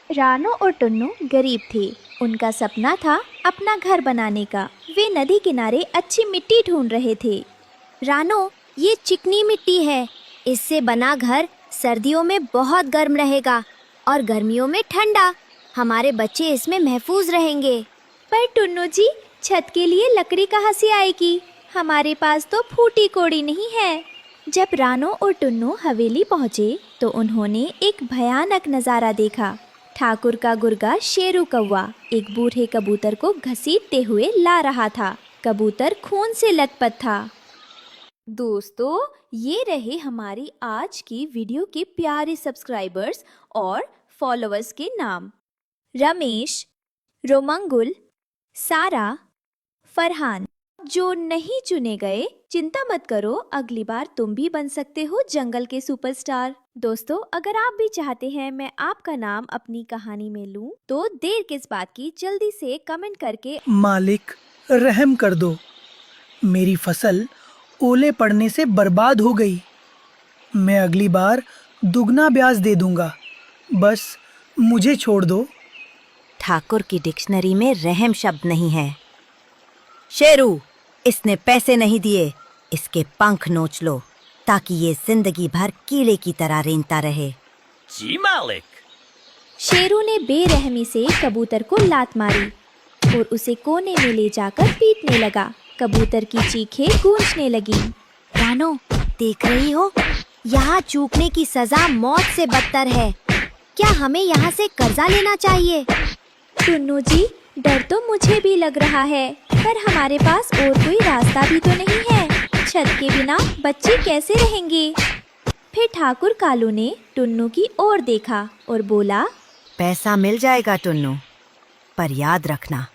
रानू और टुन्नू गरीब थे। उनका सपना था अपना घर बनाने का। वे नदी किनारे अच्छी मिट्टी ढूंढ रहे थे। रानो, ये चिकनी मिट्टी है। इससे बना घर सर्दियों में बहुत गर्म रहेगा और गर्मियों में ठंडा। हमारे बच्चे इसमें महफूज रहेंगे। पर टुन्नू जी, छत के लिए लकड़ी कहाँ से आएगी? हमारे पास तो फूटी कोड़ी नहीं है। जब रानू और टुन्नू हवेली पहुँचे तो उन्होंने एक भयानक नज़ारा देखा। ठाकुर का गुर्गा शेरू कौवा एक बूढ़े कबूतर को घसीटते हुए ला रहा था। कबूतर खून से लथपथ था। दोस्तों, ये रहे हमारी आज की वीडियो के प्यारे सब्सक्राइबर्स और फॉलोअर्स के नाम। रमेश, रोमंगुल, सारा, फरहान। जो नहीं चुने गए, चिंता मत करो, अगली बार तुम भी बन सकते हो जंगल के सुपरस्टार। दोस्तों, अगर आप भी चाहते हैं मैं आपका नाम अपनी कहानी में लूं, तो देर किस बात की, जल्दी से कमेंट करके मालिक रहम कर दो, मेरी फसल ओले पड़ने से बर्बाद हो गई। मैं अगली बार दुगना ब्याज दे दूंगा, बस मुझे छोड़ दो। ठाकुर की डिक्शनरी में रहम शब्द नहीं है। शेरू, इसने पैसे नहीं दिए, इसके पंख नोच लो ताकि ये जिंदगी भर कीड़े की तरह रेंगता रहे। जी मालिक। शेरू ने बेरहमी से कबूतर को लात मारी और उसे कोने में ले जाकर पीटने लगा। कबूतर की चीखें गूंजने लगी। रानो, देख रही हो, यहाँ चूकने की सजा मौत से बदतर है। क्या हमें यहाँ से कर्जा लेना चाहिए? टुन्नू जी, डर तो मुझे भी लग रहा है, पर हमारे पास और कोई रास्ता भी तो नहीं है। छत के बिना बच्चे कैसे रहेंगे? फिर ठाकुर कालू ने टुन्नू की ओर देखा और बोला, पैसा मिल जाएगा टुन्नू, पर याद रखना,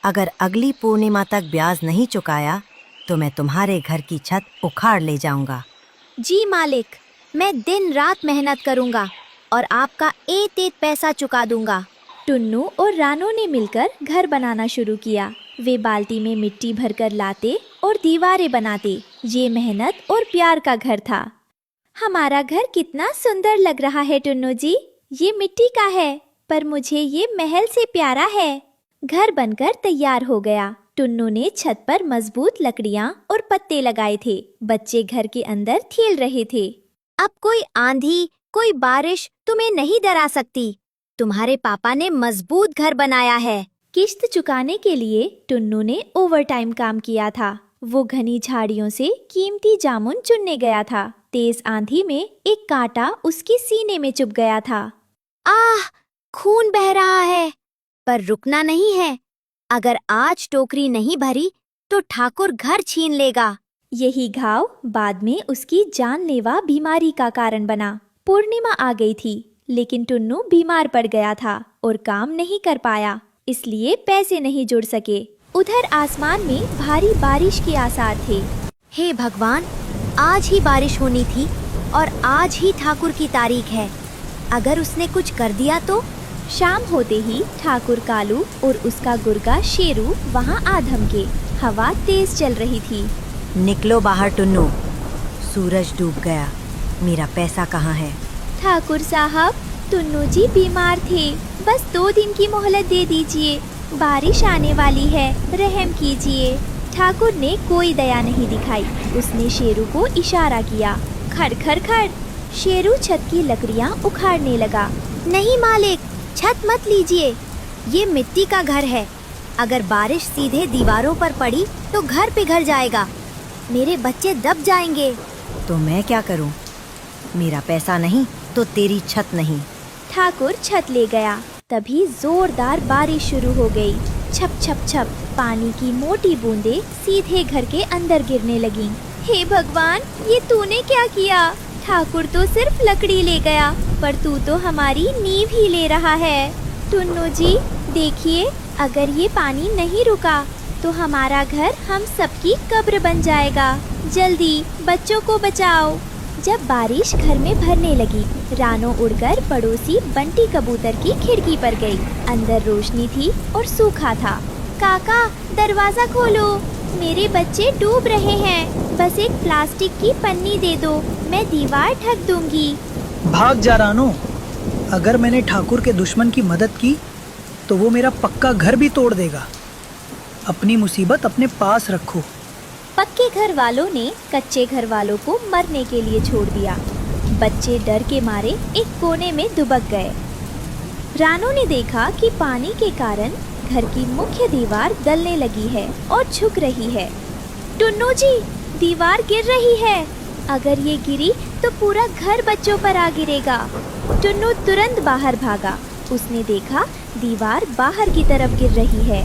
अगर अगली पूर्णिमा तक ब्याज नहीं चुकाया तो मैं तुम्हारे घर की छत उखाड़ ले जाऊंगा। जी मालिक, मैं दिन रात मेहनत करूंगा और आपका एक पैसा चुका दूंगा। टुन्नू और रानू ने मिलकर घर बनाना शुरू किया। वे बाल्टी में मिट्टी भरकर लाते और दीवारें बनाते। ये मेहनत और प्यार का घर था। हमारा घर कितना सुंदर लग रहा है टुन्नू जी। ये मिट्टी का है, पर मुझे ये महल से प्यारा है। घर बनकर तैयार हो गया। टुन्नू ने छत पर मजबूत लकड़ियाँ और पत्ते लगाए थे। बच्चे घर के अंदर खेल रहे थे। अब कोई आंधी, कोई बारिश तुम्हें नहीं डरा सकती। तुम्हारे पापा ने मजबूत घर बनाया है। किश्त चुकाने के लिए टुन्नू ने ओवरटाइम काम किया था। वो घनी झाड़ियों से कीमती जामुन चुनने गया था। तेज आंधी में एक कांटा उसके सीने में चुभ गया था। आह, खून बह रहा है, पर रुकना नहीं है। अगर आज टोकरी नहीं भरी तो ठाकुर घर छीन लेगा। यही घाव बाद में उसकी जानलेवा बीमारी का कारण बना। पूर्णिमा आ गई थी, लेकिन टुन्नू बीमार पड़ गया था और काम नहीं कर पाया, इसलिए पैसे नहीं जुड़ सके। उधर आसमान में भारी बारिश के आसार थे। हे भगवान, आज ही बारिश होनी थी और आज ही ठाकुर की तारीख है। अगर उसने कुछ कर दिया तो? शाम होते ही ठाकुर कालू और उसका गुर्गा शेरू वहाँ आ धमके। हवा तेज चल रही थी। निकलो बाहर टुन्नू, सूरज डूब गया। मेरा पैसा कहाँ है? ठाकुर साहब, टुन्नू जी बीमार थे, बस 2 दिन की मोहलत दे दीजिए। बारिश आने वाली है, रहम कीजिए। ठाकुर ने कोई दया नहीं दिखाई। उसने शेरू को इशारा किया। खड़ खड़ खड़। शेरू छत की लकड़ियाँ उखाड़ने लगा। नहीं मालिक, छत मत लीजिए, ये मिट्टी का घर है। अगर बारिश सीधे दीवारों पर पड़ी तो घर पिघल जाएगा। मेरे बच्चे दब जाएंगे। तो मैं क्या करूं? मेरा पैसा नहीं तो तेरी छत नहीं। ठाकुर छत ले गया। तभी जोरदार बारिश शुरू हो गई। छप छप छप पानी की मोटी बूंदें सीधे घर के अंदर गिरने लगीं। हे भगवान, ये तूने क्या किया? ठाकुर तो सिर्फ लकड़ी ले गया, पर तू तो हमारी नींव ही ले रहा है। टुन्नू जी, देखिए, अगर ये पानी नहीं रुका तो हमारा घर हम सबकी कब्र बन जाएगा। जल्दी बच्चों को बचाओ। जब बारिश घर में भरने लगी, रानो उड़कर पड़ोसी बंटी कबूतर की खिड़की पर गई। अंदर रोशनी थी और सूखा था। काका, दरवाजा खोलो, मेरे बच्चे डूब रहे हैं। बस एक प्लास्टिक की पन्नी दे दो, मैं दीवार ढक दूंगी। भाग जा रानो, अगर मैंने ठाकुर के दुश्मन की मदद की तो वो मेरा पक्का घर भी तोड़ देगा। अपनी मुसीबत अपने पास रखो। पक्के घर वालों ने कच्चे घर वालों को मरने के लिए छोड़ दिया। बच्चे डर के मारे एक कोने में दुबक गए। रानू ने देखा कि पानी के कारण घर की मुख्य दीवार गलने लगी है और झुक रही है। टुन्नू जी, दीवार गिर रही है। अगर ये गिरी तो पूरा घर बच्चों पर आ गिरेगा। टुन्नू तुरंत बाहर भागा। उसने देखा दीवार बाहर की तरफ गिर रही है।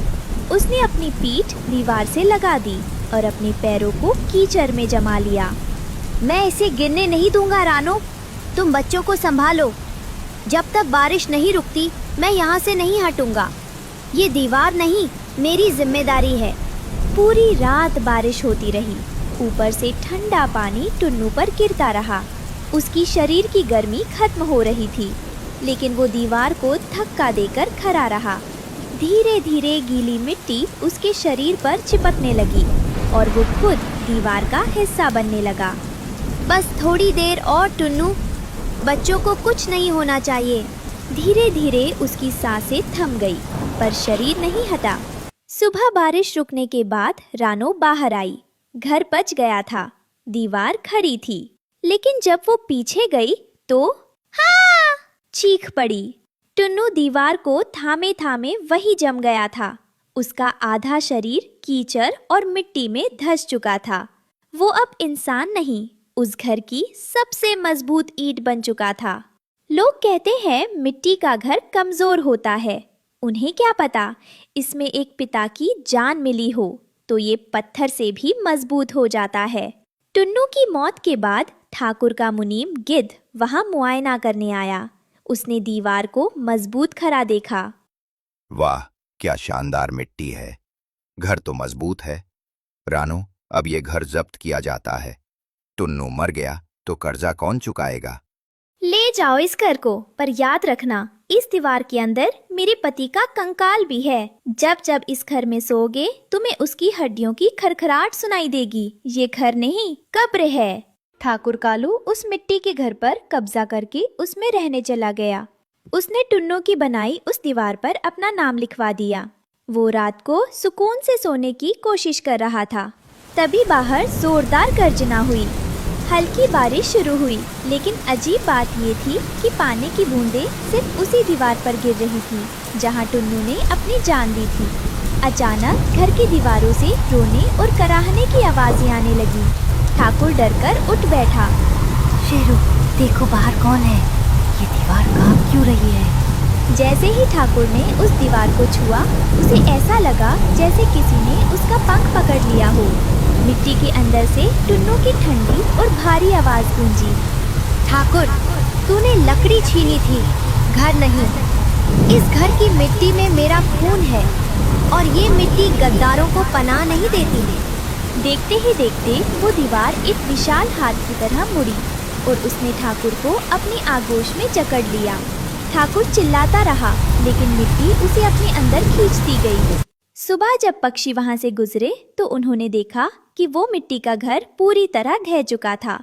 उसने अपनी पीठ दीवार से लगा दी और अपने पैरों को कीचड़ में जमा लिया। मैं इसे गिरने नहीं दूंगा रानो, तुम बच्चों को संभालो। जब तक बारिश नहीं रुकती मैं यहाँ से नहीं हटूंगा। ये दीवार नहीं, मेरी जिम्मेदारी है। पूरी रात बारिश होती रही। ऊपर से ठंडा पानी टुन्नू पर गिरता रहा। उसकी शरीर की गर्मी खत्म हो रही थी, लेकिन वो दीवार को धक्का देकर खड़ा रहा। धीरे धीरे गीली मिट्टी उसके शरीर पर चिपकने लगी और वो खुद दीवार का हिस्सा बनने लगा। बस थोड़ी देर और टुन्नू, बच्चों को कुछ नहीं होना चाहिए। धीरे धीरे उसकी सांसें थम गई, पर शरीर नहीं हटा। सुबह बारिश रुकने के बाद रानो बाहर आई। घर बच गया था। दीवार खड़ी थी, लेकिन जब वो पीछे गई तो हाँ! चीख पड़ी। टुन्नू दीवार को थामे थामे वही जम गया था। उसका आधा शरीर कीचड़ और मिट्टी में धंस चुका था। वो अब इंसान नहीं, उस घर की सबसे मजबूत ईंट बन चुका था। लोग कहते हैं मिट्टी का घर कमजोर होता है। उन्हें क्या पता, इसमें एक पिता की जान मिली हो तो ये पत्थर से भी मजबूत हो जाता है। टुन्नू की मौत के बाद ठाकुर का मुनीम गिद्ध वहां मुआयना करने आया। उसने दीवार को मजबूत खड़ा देखा। वाह, क्या शानदार मिट्टी है। घर तो मजबूत है। रानो, अब ये घर जब्त किया जाता है। टुन्नू मर गया तो कर्जा कौन चुकाएगा? ले जाओ इस घर को, पर याद रखना इस दीवार के अंदर मेरे पति का कंकाल भी है। जब जब इस घर में सोओगे तुम्हें उसकी हड्डियों की खरखराहट सुनाई देगी। ये घर नहीं, कब्र है। ठाकुर कालू उस मिट्टी के घर पर कब्जा करके उसमें रहने चला गया। उसने टुन्नू की बनाई उस दीवार पर अपना नाम लिखवा दिया। वो रात को सुकून से सोने की कोशिश कर रहा था। तभी बाहर जोरदार गर्जना हुई। हल्की बारिश शुरू हुई, लेकिन अजीब बात ये थी कि पानी की बूंदें सिर्फ उसी दीवार पर गिर रही थी जहाँ टुन्नू ने अपनी जान दी थी। अचानक घर की दीवारों से रोने और कराहने की आवाजें आने लगी। ठाकुर डरकर उठ बैठा। शेरू, देखो बाहर कौन है। ये दीवार कांप क्यों रही है? जैसे ही ठाकुर ने उस दीवार को छुआ, उसे ऐसा लगा जैसे किसी ने उसका पंख पकड़ लिया हो। मिट्टी के अंदर से टुन्नू की ठंडी और भारी आवाज गूंजी। ठाकुर, तूने लकड़ी छीनी थी, घर नहीं। इस घर की मिट्टी में मेरा खून है और ये मिट्टी गद्दारों को पनाह नहीं देती। देखते ही देखते वो दीवार एक विशाल हाथ की तरह मुड़ी और उसने ठाकुर को अपनी आगोश में जकड़ लिया। ठाकुर चिल्लाता रहा, लेकिन मिट्टी उसे अपने अंदर खींचती गई। सुबह जब पक्षी वहां से गुजरे तो उन्होंने देखा कि वो मिट्टी का घर पूरी तरह ढह चुका था।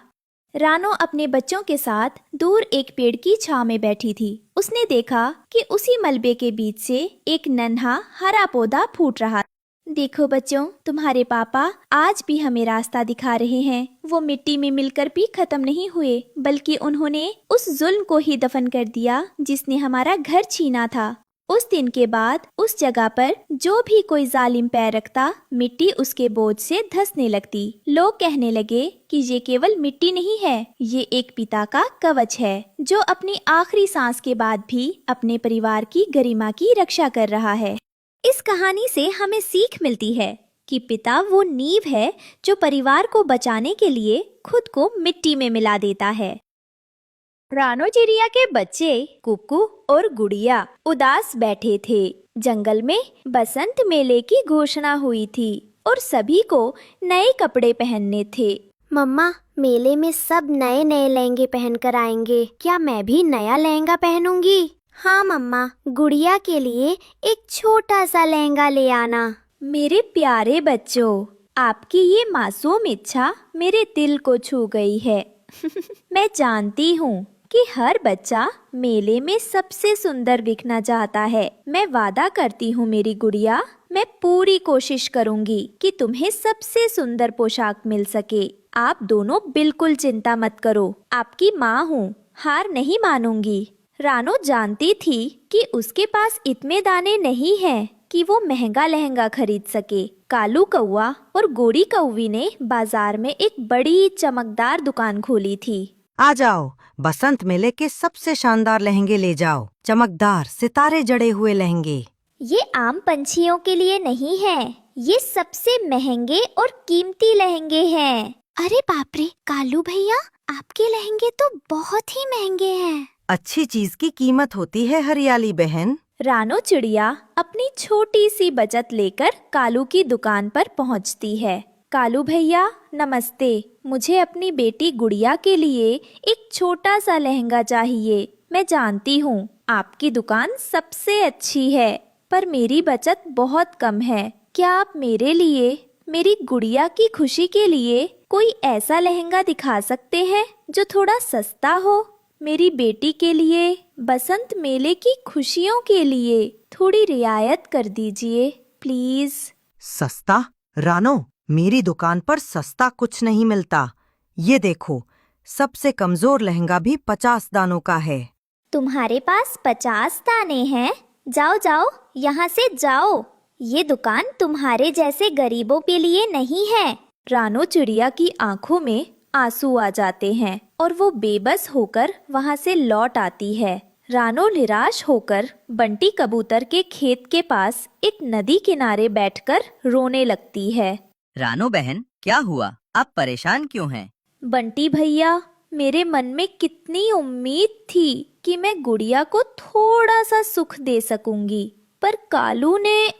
रानो अपने बच्चों के साथ दूर एक पेड़ की छांव में बैठी थी। उसने देखा कि उसी मलबे के बीच से एक नन्हा हरा पौधा फूट रहा। देखो बच्चों, तुम्हारे पापा आज भी हमें रास्ता दिखा रहे हैं। वो मिट्टी में मिलकर भी खत्म नहीं हुए, बल्कि उन्होंने उस जुल्म को ही दफन कर दिया जिसने हमारा घर छीना था। उस दिन के बाद उस जगह पर जो भी कोई जालिम पैर रखता, मिट्टी उसके बोझ से धंसने लगती। लोग कहने लगे कि ये केवल मिट्टी नहीं है, ये एक पिता का कवच है जो अपनी आखिरी सांस के बाद भी अपने परिवार की गरिमा की रक्षा कर रहा है। इस कहानी से हमें सीख मिलती है कि पिता वो नींव है जो परिवार को बचाने के लिए खुद को मिट्टी में मिला देता है। रानो चिड़िया के बच्चे कुकू और गुड़िया उदास बैठे थे। जंगल में बसंत मेले की घोषणा हुई थी और सभी को नए कपड़े पहनने थे। मम्मा, मेले में सब नए नए लहंगे पहन कर आएंगे। क्या मैं भी नया लहंगा पहनूंगी? हाँ मम्मा, गुड़िया के लिए एक छोटा सा लहंगा ले आना। मेरे प्यारे बच्चों, आपकी ये मासूम इच्छा मेरे दिल को छू गई है। मैं जानती हूँ कि हर बच्चा मेले में सबसे सुंदर दिखना चाहता है। मैं वादा करती हूँ मेरी गुड़िया, मैं पूरी कोशिश करूँगी कि तुम्हें सबसे सुंदर पोशाक मिल सके। आप दोनों बिल्कुल चिंता मत करो, आपकी माँ हूँ, हार नहीं मानूंगी। रानो जानती थी कि उसके पास इतने दाने नहीं हैं कि वो महंगा लहंगा खरीद सके। कालू कौवा और गोरी कौवी ने बाजार में एक बड़ी चमकदार दुकान खोली थी। आ जाओ, बसंत मेले के सबसे शानदार लहंगे ले जाओ, चमकदार सितारे जड़े हुए लहंगे। ये आम पंछियों के लिए नहीं है, ये सबसे महंगे और कीमती लहंगे हैं। अरे बाप रे कालू भैया, आपके लहंगे तो बहुत ही महंगे हैं। अच्छी चीज की कीमत होती है हरियाली बहन। रानो चिड़िया अपनी छोटी सी बचत लेकर कालू की दुकान पर पहुंचती है। कालू भैया नमस्ते, मुझे अपनी बेटी गुड़िया के लिए एक छोटा सा लहंगा चाहिए। मैं जानती हूँ आपकी दुकान सबसे अच्छी है, पर मेरी बचत बहुत कम है। क्या आप मेरे लिए, मेरी गुड़िया की खुशी के लिए कोई ऐसा लहंगा दिखा सकते हैं जो थोड़ा सस्ता हो? मेरी बेटी के लिए, बसंत मेले की खुशियों के लिए थोड़ी रियायत कर दीजिए प्लीज। सस्ता? रानो, मेरी दुकान पर सस्ता कुछ नहीं मिलता। ये देखो, सबसे कमजोर लहंगा भी 50 दानों का है। तुम्हारे पास 50 दाने हैं? जाओ जाओ, यहाँ से जाओ। ये दुकान तुम्हारे जैसे गरीबों के लिए नहीं है। रानो चिड़िया की आंखों में आंसू आ जाते हैं और वो बेबस होकर वहाँ से लौट आती है। रानो निराश होकर बंटी कबूतर के खेत के पास एक नदी किनारे बैठकर रोने लगती है। रानो बहन, क्या हुआ? आप परेशान क्यों हैं? बंटी भैया, मेरे मन में कितनी उम्मीद थी कि मैं गुड़िया को थोड़ा सा सुख दे सकूंगी, पर कालू ने,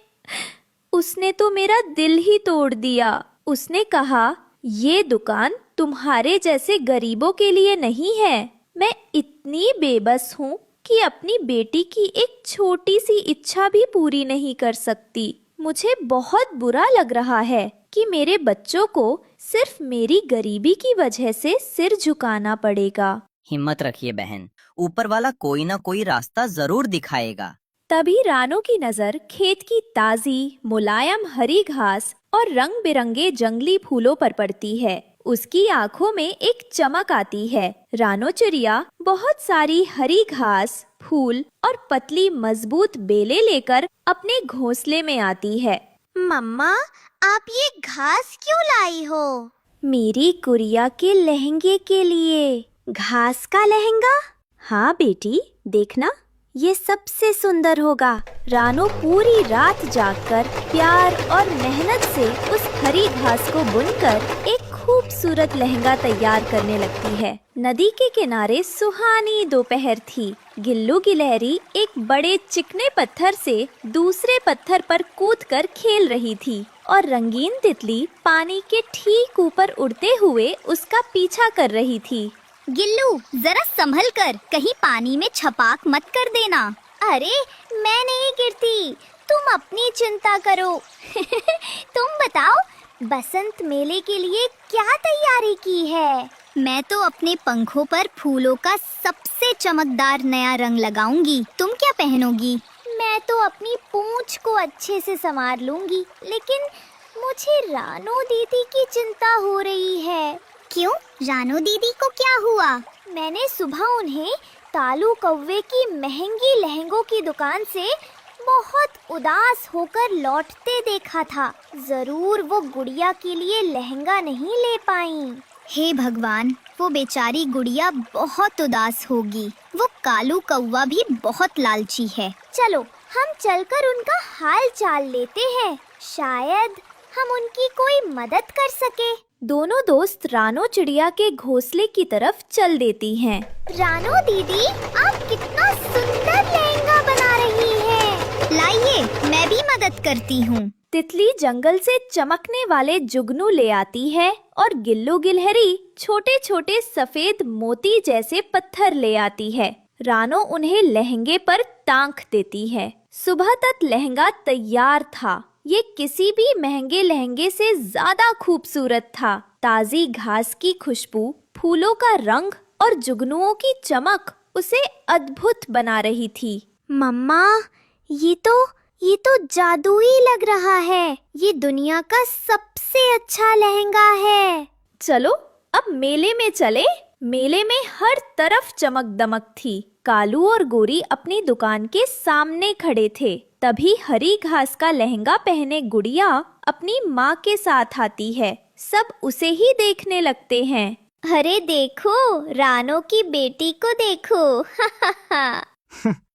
उसने तो मेरा दिल ही तोड़ दिया। उसने कहा ये दुकान तुम्हारे जैसे गरीबों के लिए नहीं है। मैं इतनी बेबस हूँ कि अपनी बेटी की एक छोटी सी इच्छा भी पूरी नहीं कर सकती। मुझे बहुत बुरा लग रहा है कि मेरे बच्चों को सिर्फ मेरी गरीबी की वजह से सिर झुकाना पड़ेगा। हिम्मत रखिए बहन, ऊपर वाला कोई ना कोई रास्ता जरूर दिखाएगा। तभी रानो की नजर खेत की ताजी मुलायम हरी घास और रंग बिरंगे जंगली फूलों पर पड़ती है। उसकी आंखों में एक चमक आती है। रानो चिड़िया बहुत सारी हरी घास, फूल और पतली मजबूत बेलें लेकर अपने घोंसले में आती है। मम्मा, आप ये घास क्यों लाई हो? मेरी गुड़िया के लहंगे के लिए। घास का लहंगा? हाँ बेटी, देखना ये सबसे सुंदर होगा। रानो पूरी रात जागकर प्यार और मेहनत से उस हरी घास को बुनकर एक खूबसूरत लहंगा तैयार करने लगती है। नदी के किनारे सुहानी दोपहर थी। गिल्लू गिलहरी एक बड़े चिकने पत्थर से दूसरे पत्थर पर कूदकर खेल रही थी और रंगीन तितली पानी के ठीक ऊपर उड़ते हुए उसका पीछा कर रही थी। गिल्लू, जरा संभल कर, कहीं पानी में छपाक मत कर देना। अरे मैं नहीं गिरती, तुम अपनी चिंता करो। तुम बताओ, बसंत मेले के लिए क्या तैयारी की है? मैं तो अपने पंखों पर फूलों का सबसे चमकदार नया रंग लगाऊंगी। तुम क्या पहनोगी? मैं तो अपनी पूंछ को अच्छे से संवार लूंगी, लेकिन मुझे रानो दीदी की चिंता हो रही है। क्यों? रानो दीदी को क्या हुआ? मैंने सुबह उन्हें कालू कौवे की महंगी लहंगों की दुकान से बहुत उदास होकर लौटते देखा था। जरूर वो गुड़िया के लिए लहंगा नहीं ले पाई। हे भगवान, वो बेचारी गुड़िया बहुत उदास होगी। वो कालू कौवा भी बहुत लालची है। चलो हम चलकर उनका हाल चाल लेते हैं, शायद हम उनकी कोई मदद कर सके। दोनों दोस्त रानो चिड़िया के घोंसले की तरफ चल देती हैं। रानो दीदी, आप कितना सुंदर लहंगा बना रही हैं। लाइए, मैं भी मदद करती हूँ। तितली जंगल से चमकने वाले जुगनू ले आती है और गिल्लू गिलहरी छोटे छोटे सफेद मोती जैसे पत्थर ले आती है। रानो उन्हें लहंगे पर टांक देती है। सुबह तक लहंगा तैयार था। ये किसी भी महंगे लहंगे से ज्यादा खूबसूरत था। ताजी घास की खुशबू, फूलों का रंग और जुगनुओं की चमक उसे अद्भुत बना रही थी। मम्मा, ये तो जादुई लग रहा है। ये दुनिया का सबसे अच्छा लहंगा है। चलो अब मेले में चले। मेले में हर तरफ चमक दमक थी। कालू और गोरी अपनी दुकान के सामने खड़े थे। तभी हरी घास का लहंगा पहने गुड़िया अपनी माँ के साथ आती है। सब उसे ही देखने लगते हैं। अरे देखो, रानो की बेटी को देखो।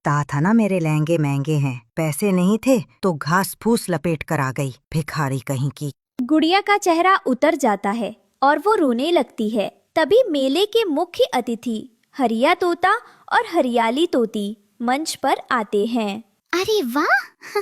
कहा था ना मेरे लहंगे महंगे हैं। पैसे नहीं थे तो घास फूस लपेट कर आ गई, भिखारी कहीं की। गुड़िया का चेहरा उतर जाता है और वो रोने लगती है। तभी मेले के मुख्य अतिथि हरिया तोता और हरियाली तोती मंच पर आते हैं। अरे वाह!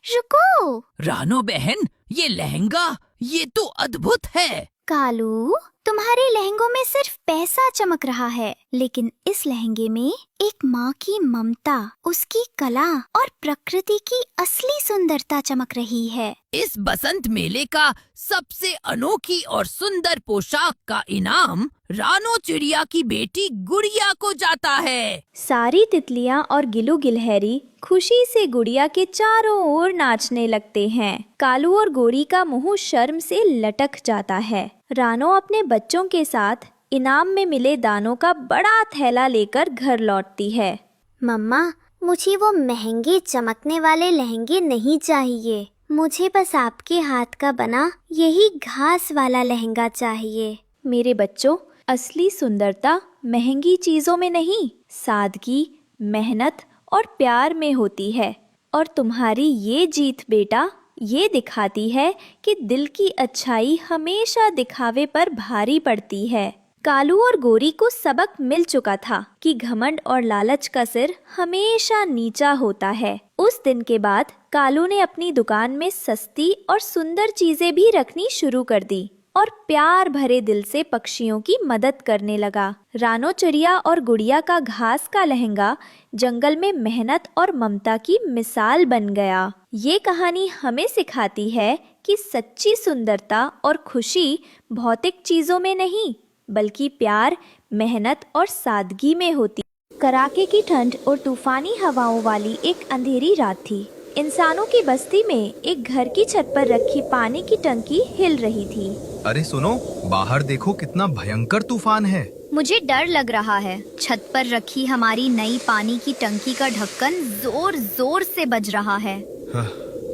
रुको। रानो बहन, ये लहंगा, ये तो अद्भुत है। कालू, तुम्हारे लहंगों में सिर्फ पैसा चमक रहा है, लेकिन इस लहंगे में एक माँ की ममता, उसकी कला और प्रकृति की असली सुंदरता चमक रही है। इस बसंत मेले का सबसे अनोखी और सुंदर पोशाक का इनाम रानो चिड़िया की बेटी गुड़िया को जाता है। सारी तितलियां और गिलू गिलहरी खुशी से गुड़िया के चारों ओर नाचने लगते हैं। कालू और गोरी का मुंह शर्म से लटक जाता है। रानो अपने बच्चों के साथ इनाम में मिले दानों का बड़ा थैला लेकर घर लौटती है। मम्मा, मुझे वो महंगे चमकने वाले लहंगे नहीं चाहिए। मुझे बस आपके हाथ का बना यही घास वाला लहंगा चाहिए। मेरे बच्चों, असली सुंदरता महंगी चीजों में नहीं, सादगी, मेहनत और प्यार में होती है। और तुम्हारी ये जीत बेटा, ये दिखाती है कि दिल की अच्छाई हमेशा दिखावे पर भारी पड़ती है। कालू और गोरी को सबक मिल चुका था कि घमंड और लालच का सिर हमेशा नीचा होता है। उस दिन के बाद कालू ने अपनी दुकान में सस्ती और सुंदर चीजें भी रखनी शुरू कर दी और प्यार भरे दिल से पक्षियों की मदद करने लगा। रानो चिड़िया और गुड़िया का घास का लहंगा जंगल में मेहनत और ममता की मिसाल बन गया। ये कहानी हमें सिखाती है कि सच्ची सुंदरता और खुशी भौतिक चीजों में नहीं, बल्कि प्यार, मेहनत और सादगी में होती। कड़ाके की ठंड और तूफानी हवाओं वाली एक अंधेरी रात थी। इंसानों की बस्ती में एक घर की छत पर रखी पानी की टंकी हिल रही थी। अरे सुनो, बाहर देखो कितना भयंकर तूफान है। मुझे डर लग रहा है। छत पर रखी हमारी नई पानी की टंकी का ढक्कन जोर जोर से बज रहा है।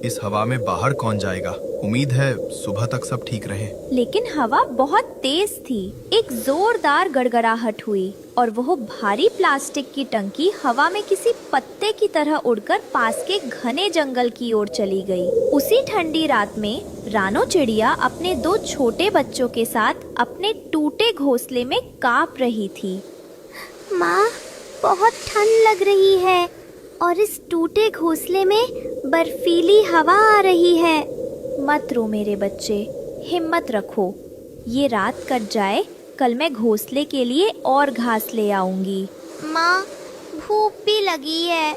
इस हवा में बाहर कौन जाएगा? उम्मीद है सुबह तक सब ठीक रहे। लेकिन हवा बहुत तेज थी। एक जोरदार गड़गड़ाहट हुई और वह भारी प्लास्टिक की टंकी हवा में किसी पत्ते की तरह उड़कर पास के घने जंगल की ओर चली गई। उसी ठंडी रात में रानो चिड़िया अपने 2 छोटे बच्चों के साथ अपने टूटे घोंसले में कांप रही थी। माँ, बहुत ठंड लग रही है और इस टूटे घोंसले में बर्फीली हवा आ रही है। मत रो मेरे बच्चे, हिम्मत रखो। ये रात कट जाए, कल मैं घोंसले के लिए और घास ले आऊंगी। माँ, भूख भी लगी है।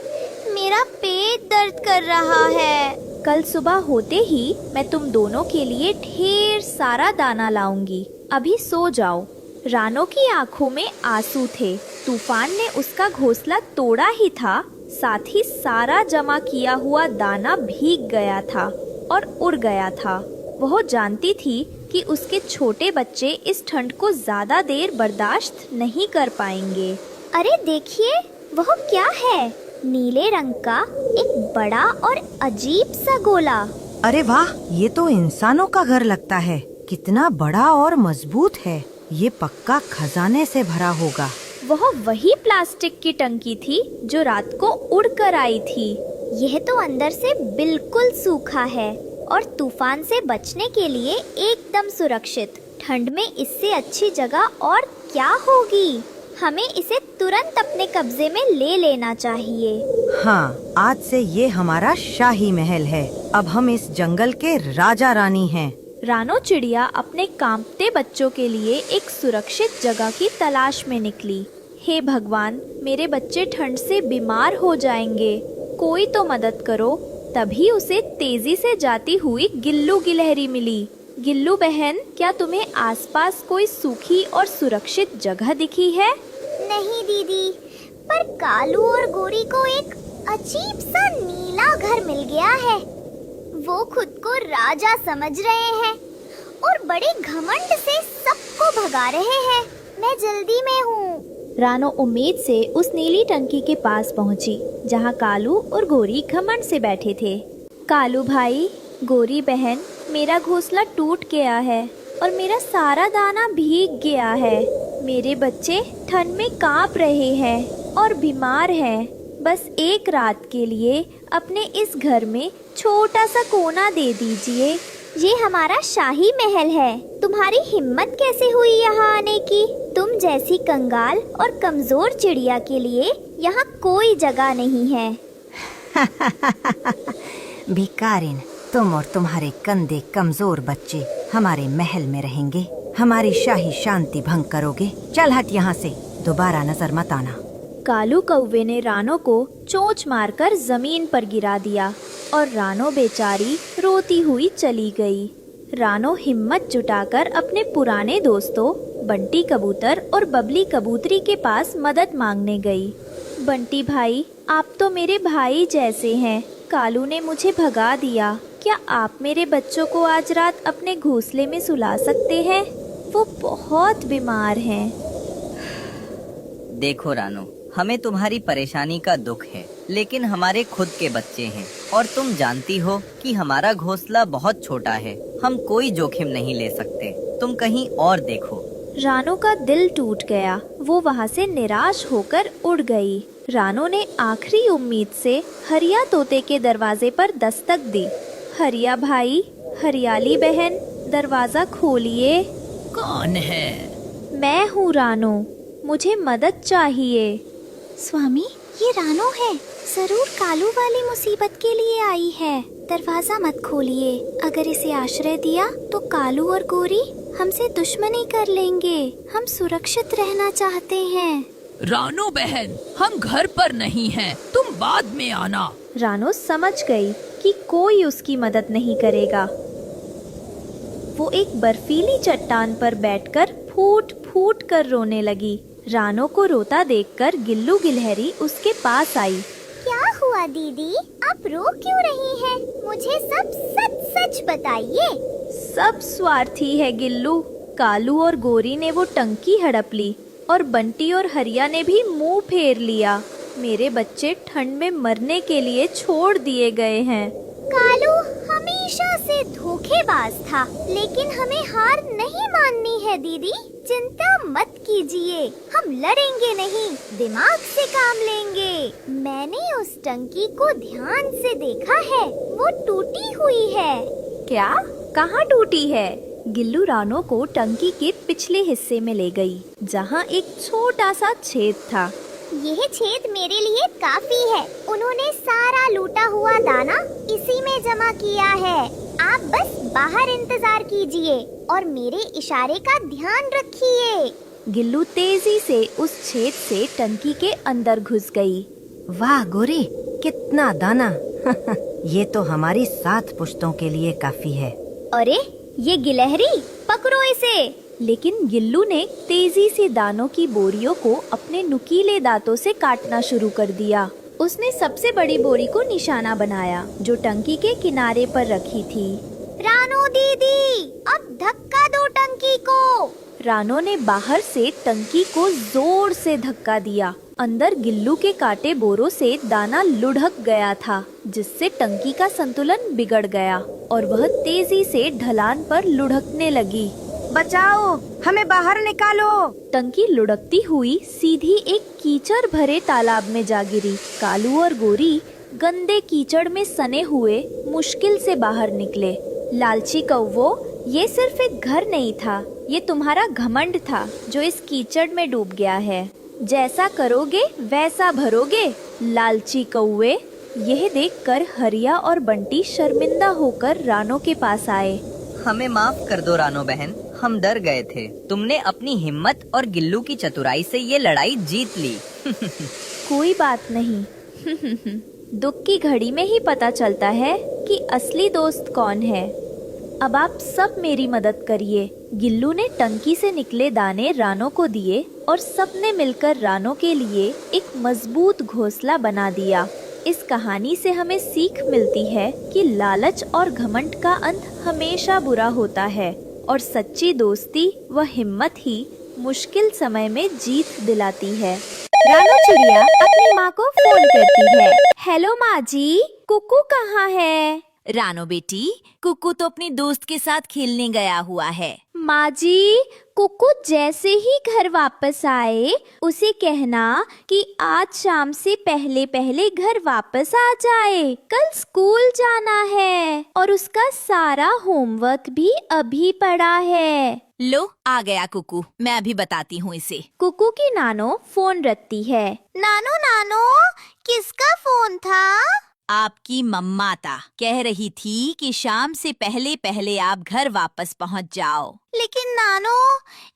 मेरा पेट दर्द कर रहा है। कल सुबह होते ही मैं तुम दोनों के लिए ढेर सारा दाना लाऊंगी। अभी सो जाओ। रानो की आंखों में आंसू थे। तूफान ने उसका घोंसला तोड़ा ही था, साथ ही सारा जमा किया हुआ दाना भीग गया था और उड़ गया था। वह जानती थी कि उसके छोटे बच्चे इस ठंड को ज्यादा देर बर्दाश्त नहीं कर पाएंगे। अरे देखिए, वह क्या है? नीले रंग का एक बड़ा और अजीब सा गोला। अरे वाह, ये तो इंसानों का घर लगता है। कितना बड़ा और मजबूत है। ये पक्का खजाने से भरा होगा। वह वही प्लास्टिक की टंकी थी जो रात को उड़कर आई थी। यह तो अंदर से बिल्कुल सूखा है और तूफान से बचने के लिए एकदम सुरक्षित। ठंड में इससे अच्छी जगह और क्या होगी? हमें इसे तुरंत अपने कब्जे में ले लेना चाहिए। हाँ, आज से ये हमारा शाही महल है। अब हम इस जंगल के राजा रानी हैं। रानो चिड़िया अपने कांपते बच्चों के लिए एक सुरक्षित जगह की तलाश में निकली। हे भगवान, मेरे बच्चे ठंड से बीमार हो जाएंगे, कोई तो मदद करो। तभी उसे तेजी से जाती हुई गिल्लू गिलहरी मिली। गिल्लू बहन, क्या तुम्हें आसपास कोई सूखी और सुरक्षित जगह दिखी है? नहीं दीदी, पर कालू और गोरी को एक अजीब सा नीला घर मिल गया है। वो खुद को राजा समझ रहे हैं और बड़े घमंड से सबको भगा रहे हैं। मैं जल्दी में हूँ। रानो उम्मीद से उस नीली टंकी के पास पहुंची, जहां कालू और गोरी घमंड से बैठे थे। कालू भाई, गोरी बहन, मेरा घोंसला टूट गया है और मेरा सारा दाना भीग गया है। मेरे बच्चे ठंड में कांप रहे हैं और बीमार हैं। बस एक रात के लिए अपने इस घर में छोटा सा कोना दे दीजिए। ये हमारा शाही महल है। तुम्हारी हिम्मत कैसे हुई यहाँ आने की? तुम जैसी कंगाल और कमजोर चिड़िया के लिए यहाँ कोई जगह नहीं है। भिखारिन, तुम और तुम्हारे कंधे कमजोर बच्चे हमारे महल में रहेंगे। हमारी शाही शांति भंग करोगे। चल हट यहाँ से, दोबारा नजर मत आना। कालू कौवे ने रानो को चोंच मारकर जमीन पर गिरा दिया और रानो बेचारी रोती हुई चली गई। रानो हिम्मत जुटाकर अपने पुराने दोस्तों बंटी कबूतर और बबली कबूतरी के पास मदद मांगने गई। बंटी भाई, आप तो मेरे भाई जैसे हैं। कालू ने मुझे भगा दिया। क्या आप मेरे बच्चों को आज रात अपने घोंसले में सुला सकते हैं? वो बहुत बीमार हैं। देखो रानो, हमें तुम्हारी परेशानी का दुख है, लेकिन हमारे खुद के बच्चे हैं और तुम जानती हो कि हमारा घोंसला बहुत छोटा है। हम कोई जोखिम नहीं ले सकते। तुम कहीं और देखो। रानो का दिल टूट गया। वो वहाँ से निराश होकर उड़ गई। रानो ने आखिरी उम्मीद से हरिया तोते के दरवाजे पर दस्तक दी। हरिया भाई, हरियाली बहन, दरवाजा खोलिए। कौन है? मैं हूँ रानो, मुझे मदद चाहिए। स्वामी, ये रानो है। जरूर कालू वाली मुसीबत के लिए आई है। दरवाजा मत खोलिए। अगर इसे आश्रय दिया तो कालू और गोरी हमसे दुश्मनी कर लेंगे। हम सुरक्षित रहना चाहते हैं। रानो बहन, हम घर पर नहीं हैं, तुम बाद में आना। रानो समझ गई कि कोई उसकी मदद नहीं करेगा। वो एक बर्फीली चट्टान पर बैठकर फूट फूट कर रोने लगी। रानो को रोता देखकर गिल्लू गिलहरी उसके पास आई। क्या हुआ दीदी? आप रो क्यों रही हैं? मुझे सब सच सच बताइए। सब स्वार्थी है गिल्लू। कालू और गोरी ने वो टंकी हड़प ली और बंटी और हरिया ने भी मुंह फेर लिया। मेरे बच्चे ठंड में मरने के लिए छोड़ दिए गए हैं। कालू हमेशा से धोखेबाज था, लेकिन हमें हार नहीं माननी है दीदी। चिंता मत कीजिए, हम लड़ेंगे नहीं, दिमाग से काम लेंगे। मैंने उस टंकी को ध्यान से देखा है, वो टूटी हुई है। क्या? कहाँ टूटी है? गिल्लू रानो को टंकी के पिछले हिस्से में ले गई, जहाँ एक छोटा सा छेद था। यह छेद मेरे लिए काफी है। उन्होंने सारा लूटा हुआ दाना इसी में जमा किया है। आप बस बाहर इंतजार कीजिए और मेरे इशारे का ध्यान रखिए। गिल्लू तेजी से उस छेद से टंकी के अंदर घुस गई। वाह गोरी, कितना दाना! ये तो हमारी 7 पुश्तों के लिए काफी है। अरे ये गिलहरी, पकड़ो इसे। लेकिन गिल्लू ने तेजी से दानों की बोरियों को अपने नुकीले दांतों से काटना शुरू कर दिया। उसने सबसे बड़ी बोरी को निशाना बनाया, जो टंकी के किनारे पर रखी थी। रानो दीदी, अब धक्का दो टंकी को। रानो ने बाहर से टंकी को जोर से धक्का दिया। अंदर गिल्लू के काटे बोरों से दाना लुढ़क गया था, जिससे टंकी का संतुलन बिगड़ गया और वह तेजी से ढलान पर लुढ़कने लगी। बचाओ, हमें बाहर निकालो! टंकी लुढ़कती हुई सीधी एक कीचड़ भरे तालाब में जा गिरी। कालू और गोरी गंदे कीचड़ में सने हुए मुश्किल से बाहर निकले। लालची कौवो, ये सिर्फ एक घर नहीं था, ये तुम्हारा घमंड था जो इस कीचड़ में डूब गया है। जैसा करोगे वैसा भरोगे, लालची कौवे। यह देखकर हरिया और बंटी शर्मिंदा होकर रानो के पास आए। हमें माफ कर दो रानो बहन, हम डर गए थे। तुमने अपनी हिम्मत और गिल्लू की चतुराई से ये लड़ाई जीत ली। कोई बात नहीं। दुख की घड़ी में ही पता चलता है कि असली दोस्त कौन है। अब आप सब मेरी मदद करिए। गिल्लू ने टंकी से निकले दाने रानो को दिए और सबने मिलकर रानो के लिए एक मजबूत घोंसला बना दिया। इस कहानी से हमें सीख मिलती है कि लालच और घमंड का अंत हमेशा बुरा होता है और सच्ची दोस्ती व हिम्मत ही मुश्किल समय में जीत दिलाती है। रानो चिड़िया अपनी माँ को फोन करती है। हेलो माँ जी, कुकू कहाँ है? रानो बेटी, कुकू तो अपनी दोस्त के साथ खेलने गया हुआ है। माँ जी, कुकू जैसे ही घर वापस आए उसे कहना कि आज शाम से पहले पहले घर वापस आ जाए। कल स्कूल जाना है और उसका सारा होमवर्क भी अभी पड़ा है। लो आ गया कुकू, मैं अभी बताती हूँ इसे। कुकू की नानो फोन रखती है। नानो नानो, किसका फोन था? आपकी मम्मा ता कह रही थी कि शाम से पहले पहले आप घर वापस पहुँच जाओ। लेकिन नानो,